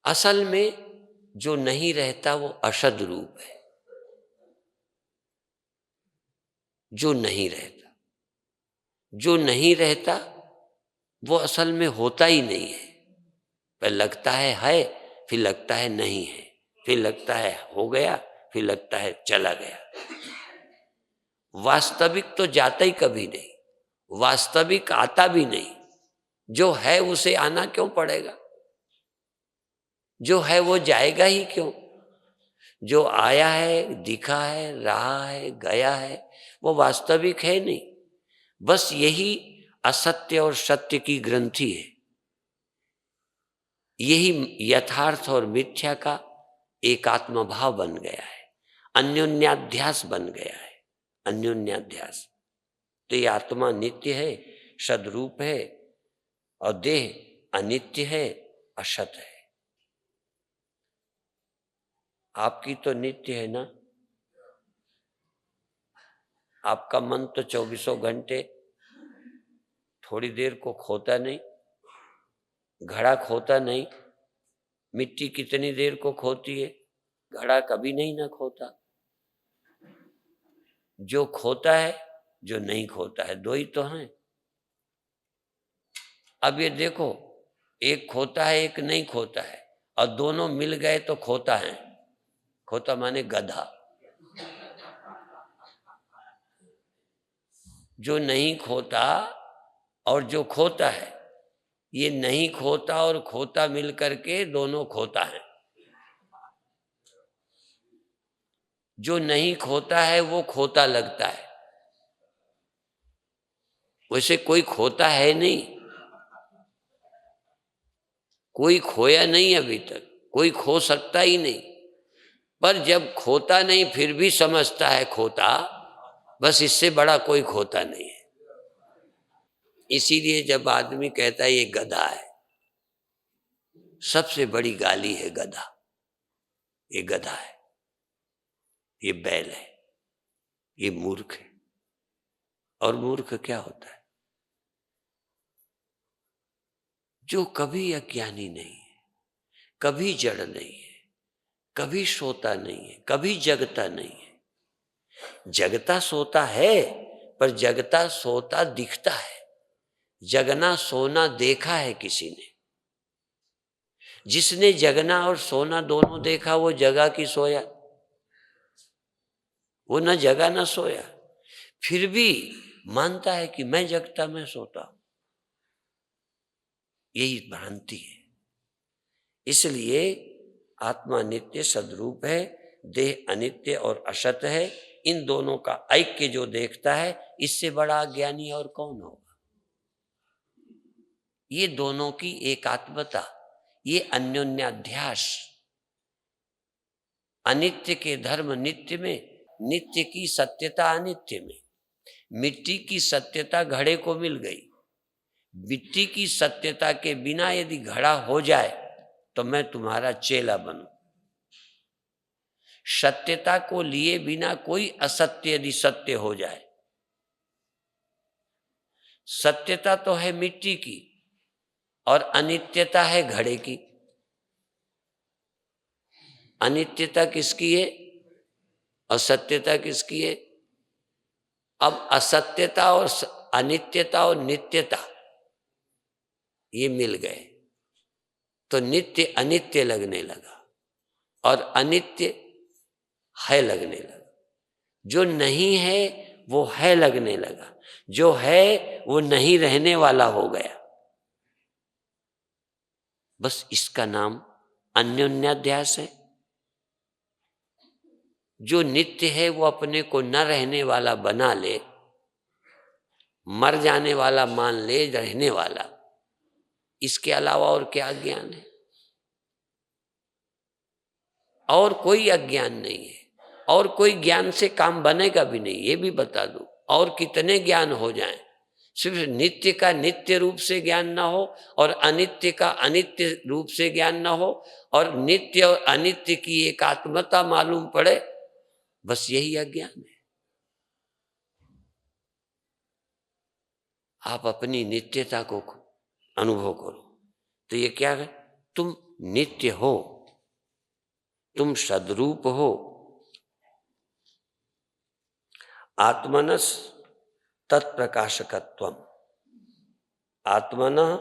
असल में जो नहीं रहता वो असद रूप है। जो नहीं रहता, जो नहीं रहता वो असल में होता ही नहीं है। पर लगता है, फिर लगता है नहीं है, फिर लगता है हो गया, फिर लगता है चला गया। वास्तविक तो जाता ही कभी नहीं, वास्तविक आता भी नहीं। जो है उसे आना क्यों पड़ेगा? जो है वो जाएगा ही क्यों? जो आया है, दिखा है, रहा है, गया है, वो वास्तविक है नहीं। बस यही असत्य और सत्य की ग्रंथि है। यही यथार्थ और मिथ्या का एकात्म भाव बन गया है, अन्योन्याध्यास बन गया है, अन्योन्याध्यास। तो ये आत्मा नित्य है, सद्रूप है, और देह अनित्य है, असत है। आपकी तो नित्य है ना? आपका मन तो 24 घंटे, थोड़ी देर को खोता नहीं, घड़ा खोता नहीं, मिट्टी कितनी देर को खोती है? घड़ा कभी नहीं ना खोता। जो खोता है, जो नहीं खोता है, दो ही तो हैं। अब ये देखो, एक खोता है, एक नहीं खोता है, और दोनों मिल गए तो खोता है। खोता माने गधा। जो नहीं खोता और जो खोता है, ये नहीं खोता और खोता मिल करके दोनों खोता है। जो नहीं खोता है वो खोता लगता है। वैसे कोई खोता है नहीं, कोई खोया नहीं अभी तक, कोई खो सकता ही नहीं। पर जब खोता नहीं फिर भी समझता है खोता, बस इससे बड़ा कोई खोता नहीं है। इसीलिए जब आदमी कहता है ये गधा है, सबसे बड़ी गाली है गधा। ये गधा है, ये बैल है, ये मूर्ख है। और मूर्ख क्या होता है? जो कभी अज्ञानी नहीं है, कभी जड़ नहीं है, कभी सोता नहीं है, कभी जगता नहीं है। जगता सोता है, पर जगता सोता दिखता है। जगना सोना देखा है किसी ने। जिसने जगना और सोना दोनों देखा वो जगा कि सोया? वो न जगा न सोया, फिर भी मानता है कि मैं जगता मैं सोता। यही भ्रांति है। इसलिए आत्मा नित्य सद्रूप है, देह अनित्य और असत है। इन दोनों का ऐक्य जो देखता है, इससे बड़ा ज्ञानी और कौन होगा? ये दोनों की एकात्मता, ये अन्योन्याध्यास, अनित्य के धर्म नित्य में, नित्य की सत्यता अनित्य में। मिट्टी की सत्यता घड़े को मिल गई। मिट्टी की सत्यता के बिना यदि घड़ा हो जाए तो मैं तुम्हारा चेला बनूं। सत्यता को लिए बिना कोई असत्य यदि सत्य हो जाए, सत्यता तो है मिट्टी की और अनित्यता है घड़े की। अनित्यता किसकी है और सत्यता किसकी है? अब असत्यता और अनित्यता और नित्यता ये मिल गए तो नित्य अनित्य लगने लगा और अनित्य है लगने लगा। जो नहीं है वो है लगने लगा, जो है वो नहीं रहने वाला हो गया। बस इसका नाम अन्योन्याध्यास है। जो नित्य है वो अपने को न रहने वाला बना ले, मर जाने वाला मान ले रहने वाला। इसके अलावा और क्या ज्ञान है? और कोई अज्ञान नहीं है, और कोई ज्ञान से काम बनेगा भी नहीं, ये भी बता दूं। और कितने ज्ञान हो जाएं, सिर्फ नित्य का नित्य रूप से ज्ञान ना हो और अनित्य का अनित्य रूप से ज्ञान ना हो और नित्य और अनित्य की एकात्मता मालूम पड़े, बस यही अज्ञान है। आप अपनी नित्यता को अनुभव करो तो ये क्या है? तुम नित्य हो, तुम सद्रूप हो। आत्मनस तत्प्रकाशकत्वम, आत्मनः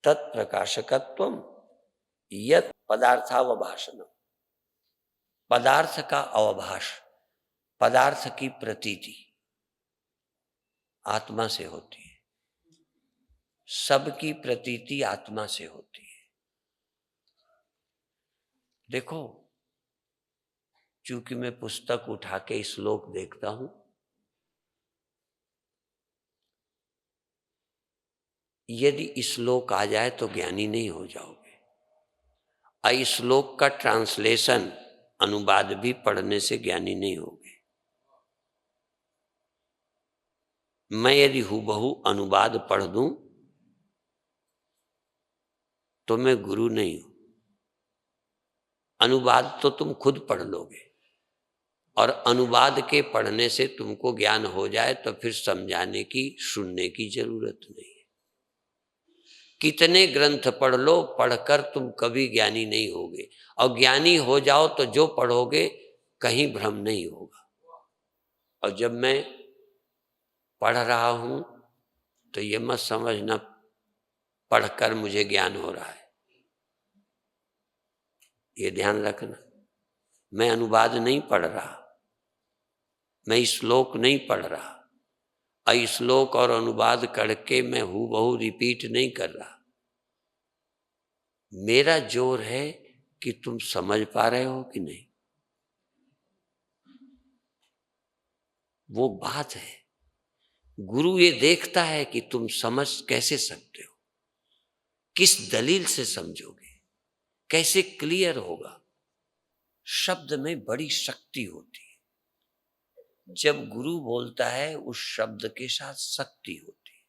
तत्प्रकाशकत्वम यत् पदार्थावभाषणम। पदार्थ का अवभाष, पदार्थ की प्रतीति आत्मा से होती है। सबकी प्रतीति आत्मा से होती है। देखो, चूंकि मैं पुस्तक उठा के श्लोक देखता हूं, यदि श्लोक आ जाए तो ज्ञानी नहीं हो जाओगे। श्लोक का ट्रांसलेशन, अनुवाद भी पढ़ने से ज्ञानी नहीं होगे। मैं यदि हूबहू अनुवाद पढ़ दूं तो मैं गुरु नहीं हूं। अनुवाद तो तुम खुद पढ़ लोगे और अनुवाद के पढ़ने से तुमको ज्ञान हो जाए तो फिर समझाने की, सुनने की जरूरत नहीं है। कितने ग्रंथ पढ़ लो, पढ़कर तुम कभी ज्ञानी नहीं होगे, और ज्ञानी हो जाओ तो जो पढ़ोगे कहीं भ्रम नहीं होगा। और जब मैं पढ़ रहा हूं तो ये मत समझना पढ़कर मुझे ज्ञान हो रहा है, ये ध्यान रखना। मैं अनुवाद नहीं पढ़ रहा, मैं श्लोक नहीं पढ़ रहा, और श्लोक और अनुवाद करके मैं हूबहू रिपीट नहीं कर रहा। मेरा जोर है कि तुम समझ पा रहे हो कि नहीं, वो बात है। गुरु ये देखता है कि तुम समझ कैसे सकते हो, किस दलील से समझोगे, कैसे क्लियर होगा। शब्द में बड़ी शक्ति होती है। जब गुरु बोलता है उस शब्द के साथ शक्ति होती है।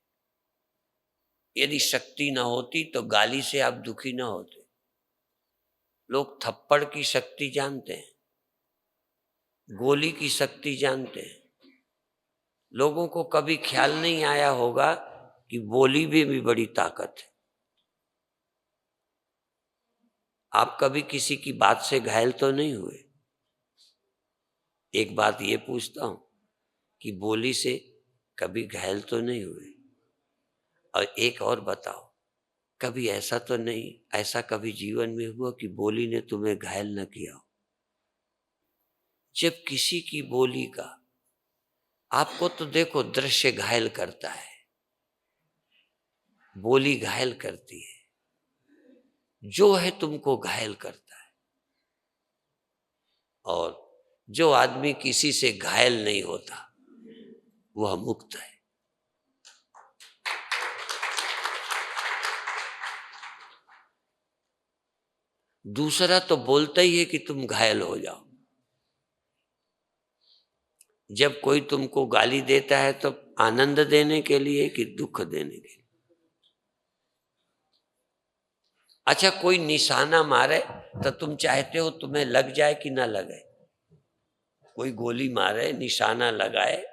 यदि शक्ति ना होती तो गाली से आप दुखी ना होते। लोग थप्पड़ की शक्ति जानते हैं, गोली की शक्ति जानते हैं। लोगों को कभी ख्याल नहीं आया होगा कि बोली भी बड़ी ताकत है। आप कभी किसी की बात से घायल तो नहीं हुए? एक बात ये पूछता हूं कि बोली से कभी घायल तो नहीं हुए? और एक और बताओ, कभी ऐसा तो नहीं, ऐसा कभी जीवन में हुआ कि बोली ने तुम्हें घायल न किया हो? जब किसी की बोली का आपको तो देखो दृश्य घायल करता है, बोली घायल करती है, जो है तुमको घायल करता है। और जो आदमी किसी से घायल नहीं होता वह मुक्त है। दूसरा तो बोलता ही है कि तुम घायल हो जाओ। जब कोई तुमको गाली देता है तो आनंद देने के लिए कि दुख देने के लिए? अच्छा, कोई निशाना मारे तो तुम चाहते हो तुम्हें लग जाए कि ना लगे? कोई गोली मारे, निशाना लगाए,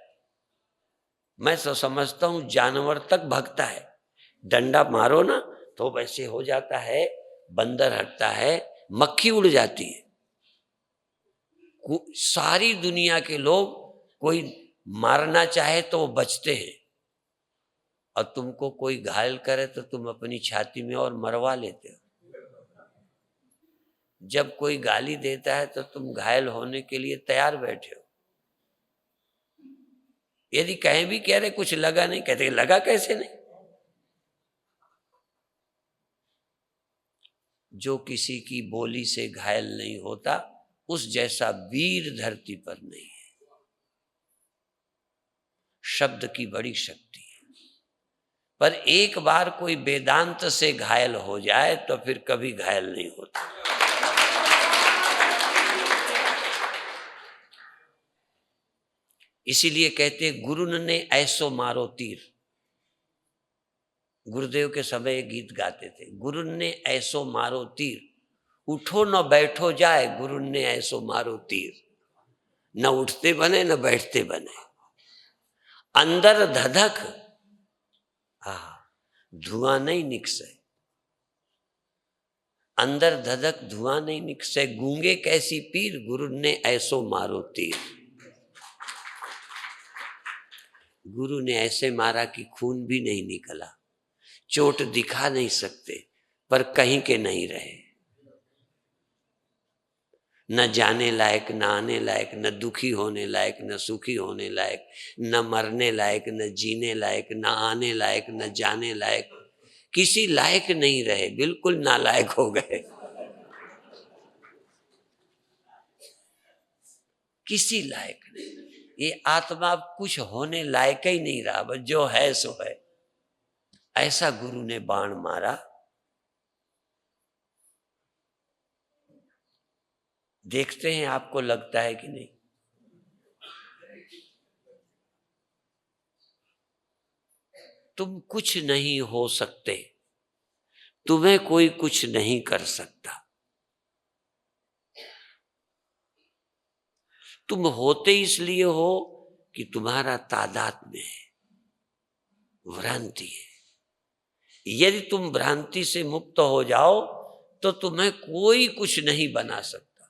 मैं तो समझता हूं जानवर तक भगता है। डंडा मारो ना तो वैसे हो जाता है, बंदर हटता है, मक्खी उड़ जाती है। सारी दुनिया के लोग कोई मारना चाहे तो वो बचते हैं, और तुमको कोई घायल करे तो तुम अपनी छाती में और मरवा लेते हो। जब कोई गाली देता है तो तुम घायल होने के लिए तैयार बैठे हो। यदि कहीं भी कह रहे कुछ लगा नहीं, कहते लगा कैसे नहीं? जो किसी की बोली से घायल नहीं होता उस जैसा वीर धरती पर नहीं है। शब्द की बड़ी शक्ति है, पर एक बार कोई वेदांत से घायल हो जाए तो फिर कभी घायल नहीं होता। इसीलिए कहते गुरुन ने ऐसो मारो तीर। गुरुदेव के समय एक गीत गाते थे, गुरुन ने ऐसो मारो तीर, उठो न बैठो जाए, गुरुन ने ऐसो मारो तीर। न उठते बने न बैठते बने, अंदर धधक धुआं नहीं निकसे, अंदर धधक धुआं नहीं निकसे, गूंगे कैसी पीर, गुरुन ने ऐसो मारो तीर। गुरु ने ऐसे मारा कि खून भी नहीं निकला, चोट दिखा नहीं सकते पर कहीं के नहीं रहे। न जाने लायक, न आने लायक, न दुखी होने लायक, न सुखी होने लायक, न मरने लायक, न जीने लायक, न आने लायक, न जाने लायक, किसी लायक नहीं रहे, बिल्कुल नालायक हो गए। किसी लायक नहीं, ये आत्मा कुछ होने लायक ही नहीं रहा, बस जो है सो है। ऐसा गुरु ने बाण मारा। देखते हैं आपको लगता है कि नहीं? तुम कुछ नहीं हो सकते, तुम्हें कोई कुछ नहीं कर सकता। तुम होते इसलिए हो कि तुम्हारा तादाद में है, भ्रांति है। यदि तुम भ्रांति से मुक्त हो जाओ तो तुम्हें कोई कुछ नहीं बना सकता,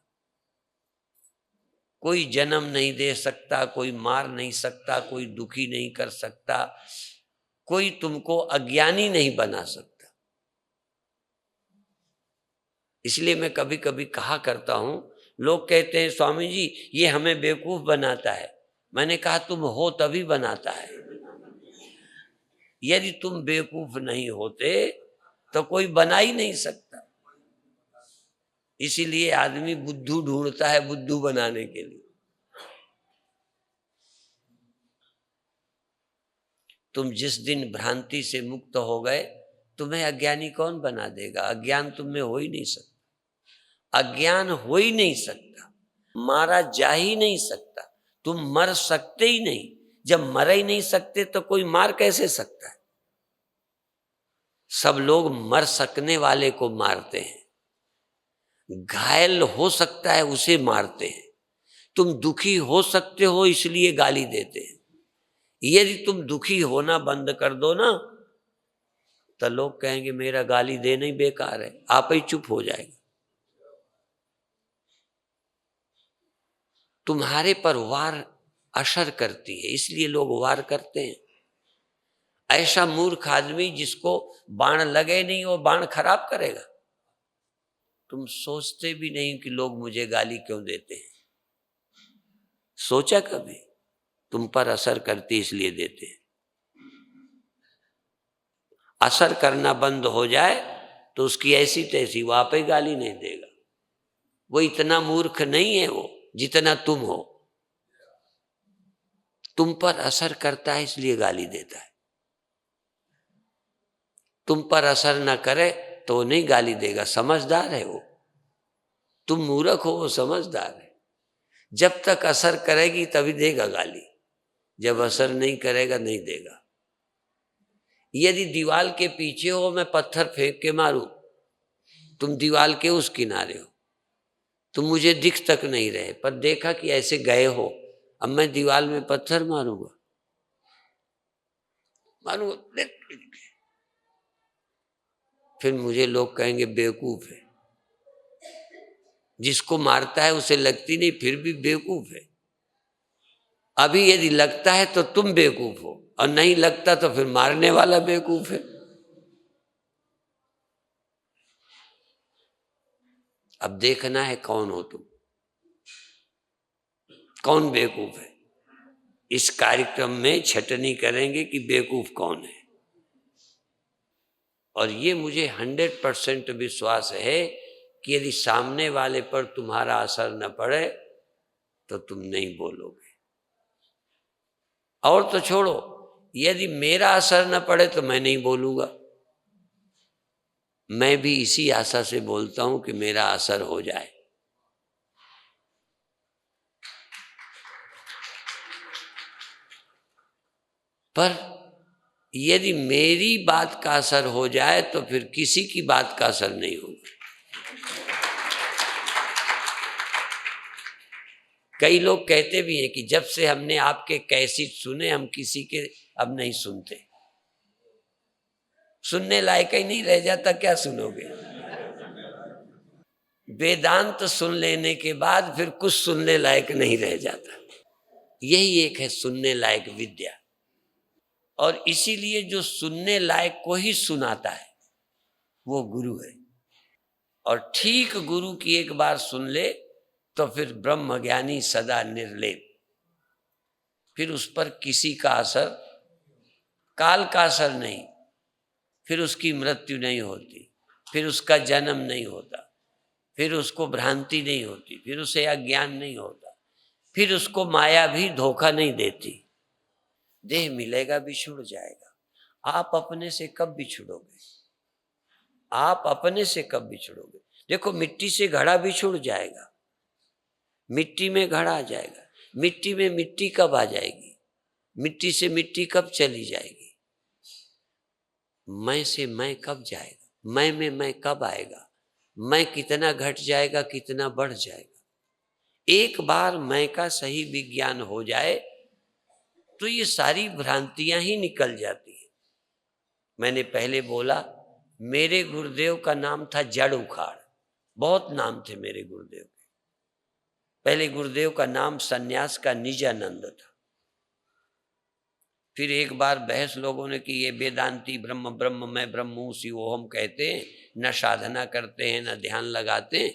कोई जन्म नहीं दे सकता, कोई मार नहीं सकता, कोई दुखी नहीं कर सकता, कोई तुमको अज्ञानी नहीं बना सकता। इसलिए मैं कभी कभी कहा करता हूं, लोग कहते हैं स्वामी जी ये हमें बेवकूफ बनाता है। मैंने कहा तुम हो तभी बनाता है। यदि तुम बेवकूफ नहीं होते तो कोई बना ही नहीं सकता। इसीलिए आदमी बुद्धू ढूंढता है बुद्धू बनाने के लिए। तुम जिस दिन भ्रांति से मुक्त हो गए, तुम्हें अज्ञानी कौन बना देगा? अज्ञान तुम में हो ही नहीं सकता, अज्ञान हो ही नहीं सकता, मारा जा ही नहीं सकता, तुम मर सकते ही नहीं। जब मर ही नहीं सकते तो कोई मार कैसे सकता है? सब लोग मर सकने वाले को मारते हैं, घायल हो सकता है उसे मारते हैं। तुम दुखी हो सकते हो इसलिए गाली देते हैं। यदि तुम दुखी होना बंद कर दो ना तो लोग कहेंगे मेरा गाली देना ही बेकार है, आप ही चुप हो जाएगा। तुम्हारे पर वार असर करती है इसलिए लोग वार करते हैं। ऐसा मूर्ख आदमी जिसको बाण लगे नहीं वो बाण खराब करेगा। तुम सोचते भी नहीं कि लोग मुझे गाली क्यों देते हैं। सोचा कभी? तुम पर असर करती इसलिए देते हैं। असर करना बंद हो जाए तो उसकी ऐसी तैसी वो आप ही गाली नहीं देगा। वो इतना मूर्ख नहीं है वो जितना तुम हो। तुम पर असर करता है इसलिए गाली देता है। तुम पर असर ना करे तो वो नहीं गाली देगा, समझदार है वो। तुम मूर्ख हो वो समझदार है। जब तक असर करेगी तभी देगा गाली, जब असर नहीं करेगा नहीं देगा। यदि दीवाल के पीछे हो मैं पत्थर फेंक के मारूं, तुम दीवाल के उस किनारे हो, तुम मुझे दिख तक नहीं रहे पर देखा कि ऐसे गए हो, अब मैं दीवाल में पत्थर मारूंगा? फिर मुझे लोग कहेंगे बेवकूफ है। जिसको मारता है उसे लगती नहीं फिर भी बेवकूफ है। अभी यदि लगता है तो तुम बेवकूफ हो और नहीं लगता तो फिर मारने वाला बेवकूफ है। अब देखना है कौन हो तुम, कौन बेवकूफ है। इस कार्यक्रम में छटनी करेंगे कि बेवकूफ कौन है। और ये मुझे 100% विश्वास है कि यदि सामने वाले पर तुम्हारा असर न पड़े तो तुम नहीं बोलोगे। और तो छोड़ो, यदि मेरा असर न पड़े तो मैं नहीं बोलूंगा। मैं भी इसी आशा से बोलता हूं कि मेरा असर हो जाए। पर यदि मेरी बात का असर हो जाए तो फिर किसी की बात का असर नहीं होगा। कई लोग कहते भी हैं कि जब से हमने आपके कैसेट सुने हम किसी के अब नहीं सुनते। सुनने लायक ही नहीं रह जाता, क्या सुनोगे? वेदांत सुन लेने के बाद फिर कुछ सुनने लायक नहीं रह जाता। यही एक है सुनने लायक विद्या। और इसीलिए जो सुनने लायक को ही सुनाता है वो गुरु है। और ठीक गुरु की एक बार सुन ले तो फिर ब्रह्म ज्ञानी सदा निर्लेप। फिर उस पर किसी का असर, काल का असर नहीं, फिर उसकी मृत्यु नहीं होती, फिर उसका जन्म नहीं होता, फिर उसको भ्रांति नहीं होती, फिर उसे अज्ञान नहीं होता, फिर उसको माया भी धोखा नहीं देती। देह मिलेगा बिछुड़ जाएगा। आप अपने से कब बिछुड़ोगे? आप अपने से कब बिछुड़ोगे? देखो मिट्टी से घड़ा बिछुड़ जाएगा, मिट्टी में घड़ा आ जाएगा, मिट्टी में मिट्टी कब आ जाएगी, मिट्टी से मिट्टी कब चली जाएगी, मैं से मैं कब जाएगा, मैं में मैं कब आएगा, मैं कितना घट जाएगा कितना बढ़ जाएगा। एक बार मैं का सही विज्ञान हो जाए तो ये सारी भ्रांतियां ही निकल जाती हैं। मैंने पहले बोला मेरे गुरुदेव का नाम था जड़ उखाड़, बहुत नाम थे मेरे गुरुदेव के। पहले गुरुदेव का नाम सन्यास का निजानंद था। फिर एक बार बहस लोगों ने की, ये वेदांती ब्रह्म ब्रह्म मैं ब्रह्म हूँ शिव ओम कहते हैं, न साधना करते हैं न ध्यान लगाते हैं।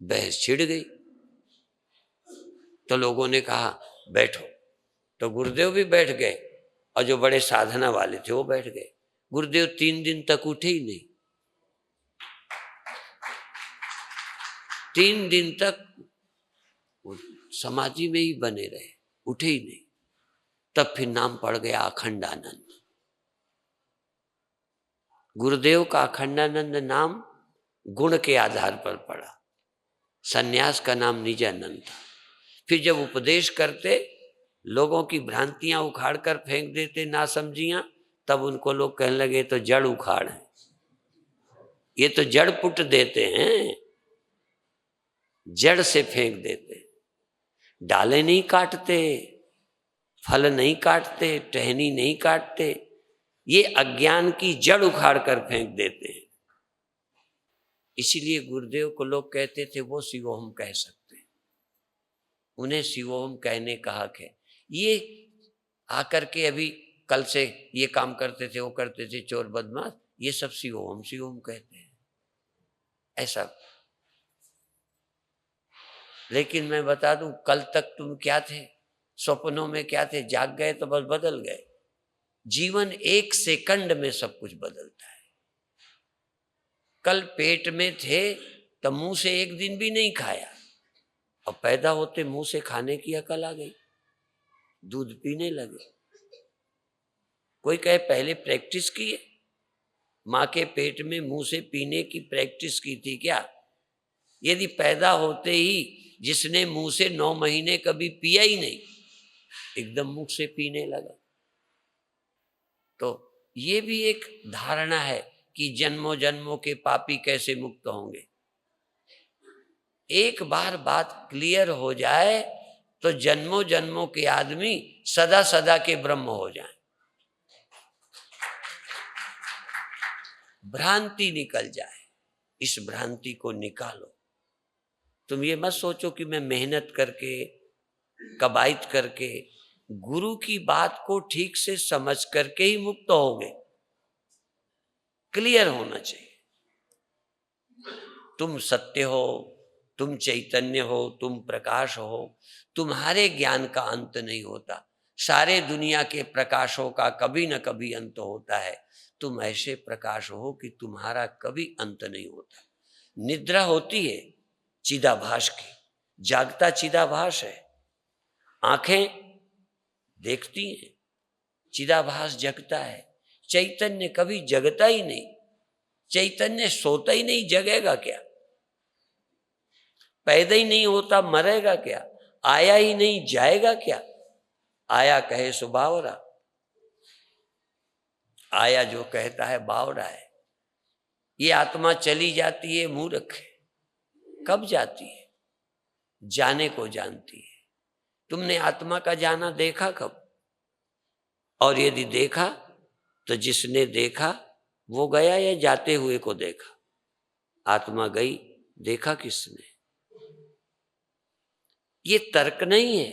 बहस छिड़ गई तो लोगों ने कहा बैठो, तो गुरुदेव भी बैठ गए और जो बड़े साधना वाले थे वो बैठ गए। गुरुदेव 3 दिन तक उठे ही नहीं, 3 दिन तक समाधि में ही बने रहे, उठे ही नहीं। तब फिर नाम पड़ गया अखंडानंद। गुरुदेव का अखंडानंद नाम गुण के आधार पर पड़ा, सन्यास का नाम निजानंद था। फिर जब उपदेश करते, लोगों की भ्रांतियां उखाड़ कर फेंक देते ना समझियां, तब उनको लोग कहने लगे तो जड़ उखाड़ है, ये तो जड़ पुट देते हैं, जड़ से फेंक देते, डाले नहीं काटते, फल नहीं काटते, टहनी नहीं काटते, ये अज्ञान की जड़ उखाड़ कर फेंक देते हैं। इसीलिए गुरुदेव को लोग कहते थे वो शिवोहम कह सकते हैं, उन्हें शिवोहम कहने का हक है। ये आकर के अभी कल से ये काम करते थे, वो करते थे, चोर बदमाश, ये सब शिवोहम शिवोहम कहते हैं ऐसा। लेकिन मैं बता दूं, कल तक तुम क्या थे, सपनों में क्या थे, जाग गए तो बस बदल गए। जीवन 1 सेकंड में सब कुछ बदलता है। कल पेट में थे तो मुंह से एक दिन भी नहीं खाया, और पैदा होते मुंह से खाने की अकल आ गई, दूध पीने लगे। कोई कहे पहले प्रैक्टिस की है, माँ के पेट में मुंह से पीने की प्रैक्टिस की थी क्या? यदि पैदा होते ही जिसने मुंह से 9 महीने कभी पिया ही नहीं, एकदम मुख से पीने लगा, तो ये भी एक धारणा है कि जन्मों जन्मों के पापी कैसे मुक्त होंगे। एक बार बात क्लियर हो जाए तो जन्मों जन्मों के आदमी सदा सदा के ब्रह्म हो जाएं। भ्रांति निकल जाए, इस भ्रांति को निकालो। तुम ये मत सोचो कि मैं मेहनत करके, कबायत करके, गुरु की बात को ठीक से समझ करके ही मुक्त होगे। क्लियर होना चाहिए, तुम सत्य हो, तुम चैतन्य हो, तुम प्रकाश हो, तुम्हारे ज्ञान का अंत नहीं होता। सारे दुनिया के प्रकाशों का कभी न कभी अंत होता है। तुम ऐसे प्रकाश हो कि तुम्हारा कभी अंत नहीं होता। निद्रा होती है चिदाभास की, जागता चिदाभास है। आंखें देखती हैं, चिदाभास जगता है। चैतन्य कभी जगता ही नहीं, चैतन्य सोता ही नहीं, जगेगा क्या? पैदा ही नहीं होता, मरेगा क्या? आया ही नहीं, जाएगा क्या? आया कहे सो बावरा, आया जो कहता है बावरा है। ये आत्मा चली जाती है मूर्ख है। कब जाती है? जाने को जानती है। तुमने आत्मा का जाना देखा कब? और यदि देखा तो जिसने देखा वो गया या जाते हुए को देखा? आत्मा गई, देखा किसने? ये तर्क नहीं है।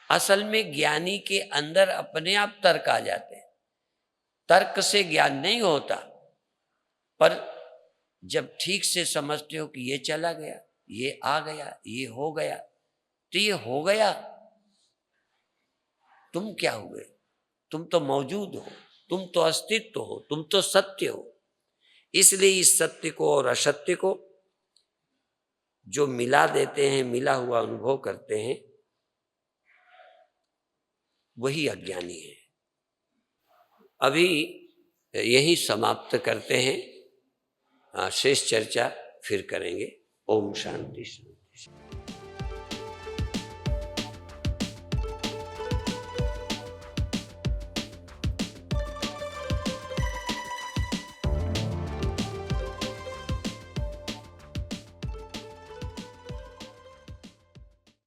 असल में ज्ञानी के अंदर अपने आप तर्क आ जाते हैं। तर्क से ज्ञान नहीं होता, पर जब ठीक से समझते हो कि ये चला गया, ये आ गया, ये हो गया, तो ये हो गया। तुम क्या हुए? तुम तो मौजूद हो, तुम तो अस्तित्व हो, तुम तो सत्य हो। इसलिए इस सत्य को और असत्य को जो मिला देते हैं, मिला हुआ अनुभव करते हैं, वही अज्ञानी है। अभी यही समाप्त करते हैं, शेष चर्चा फिर करेंगे। ओम शांति शांति।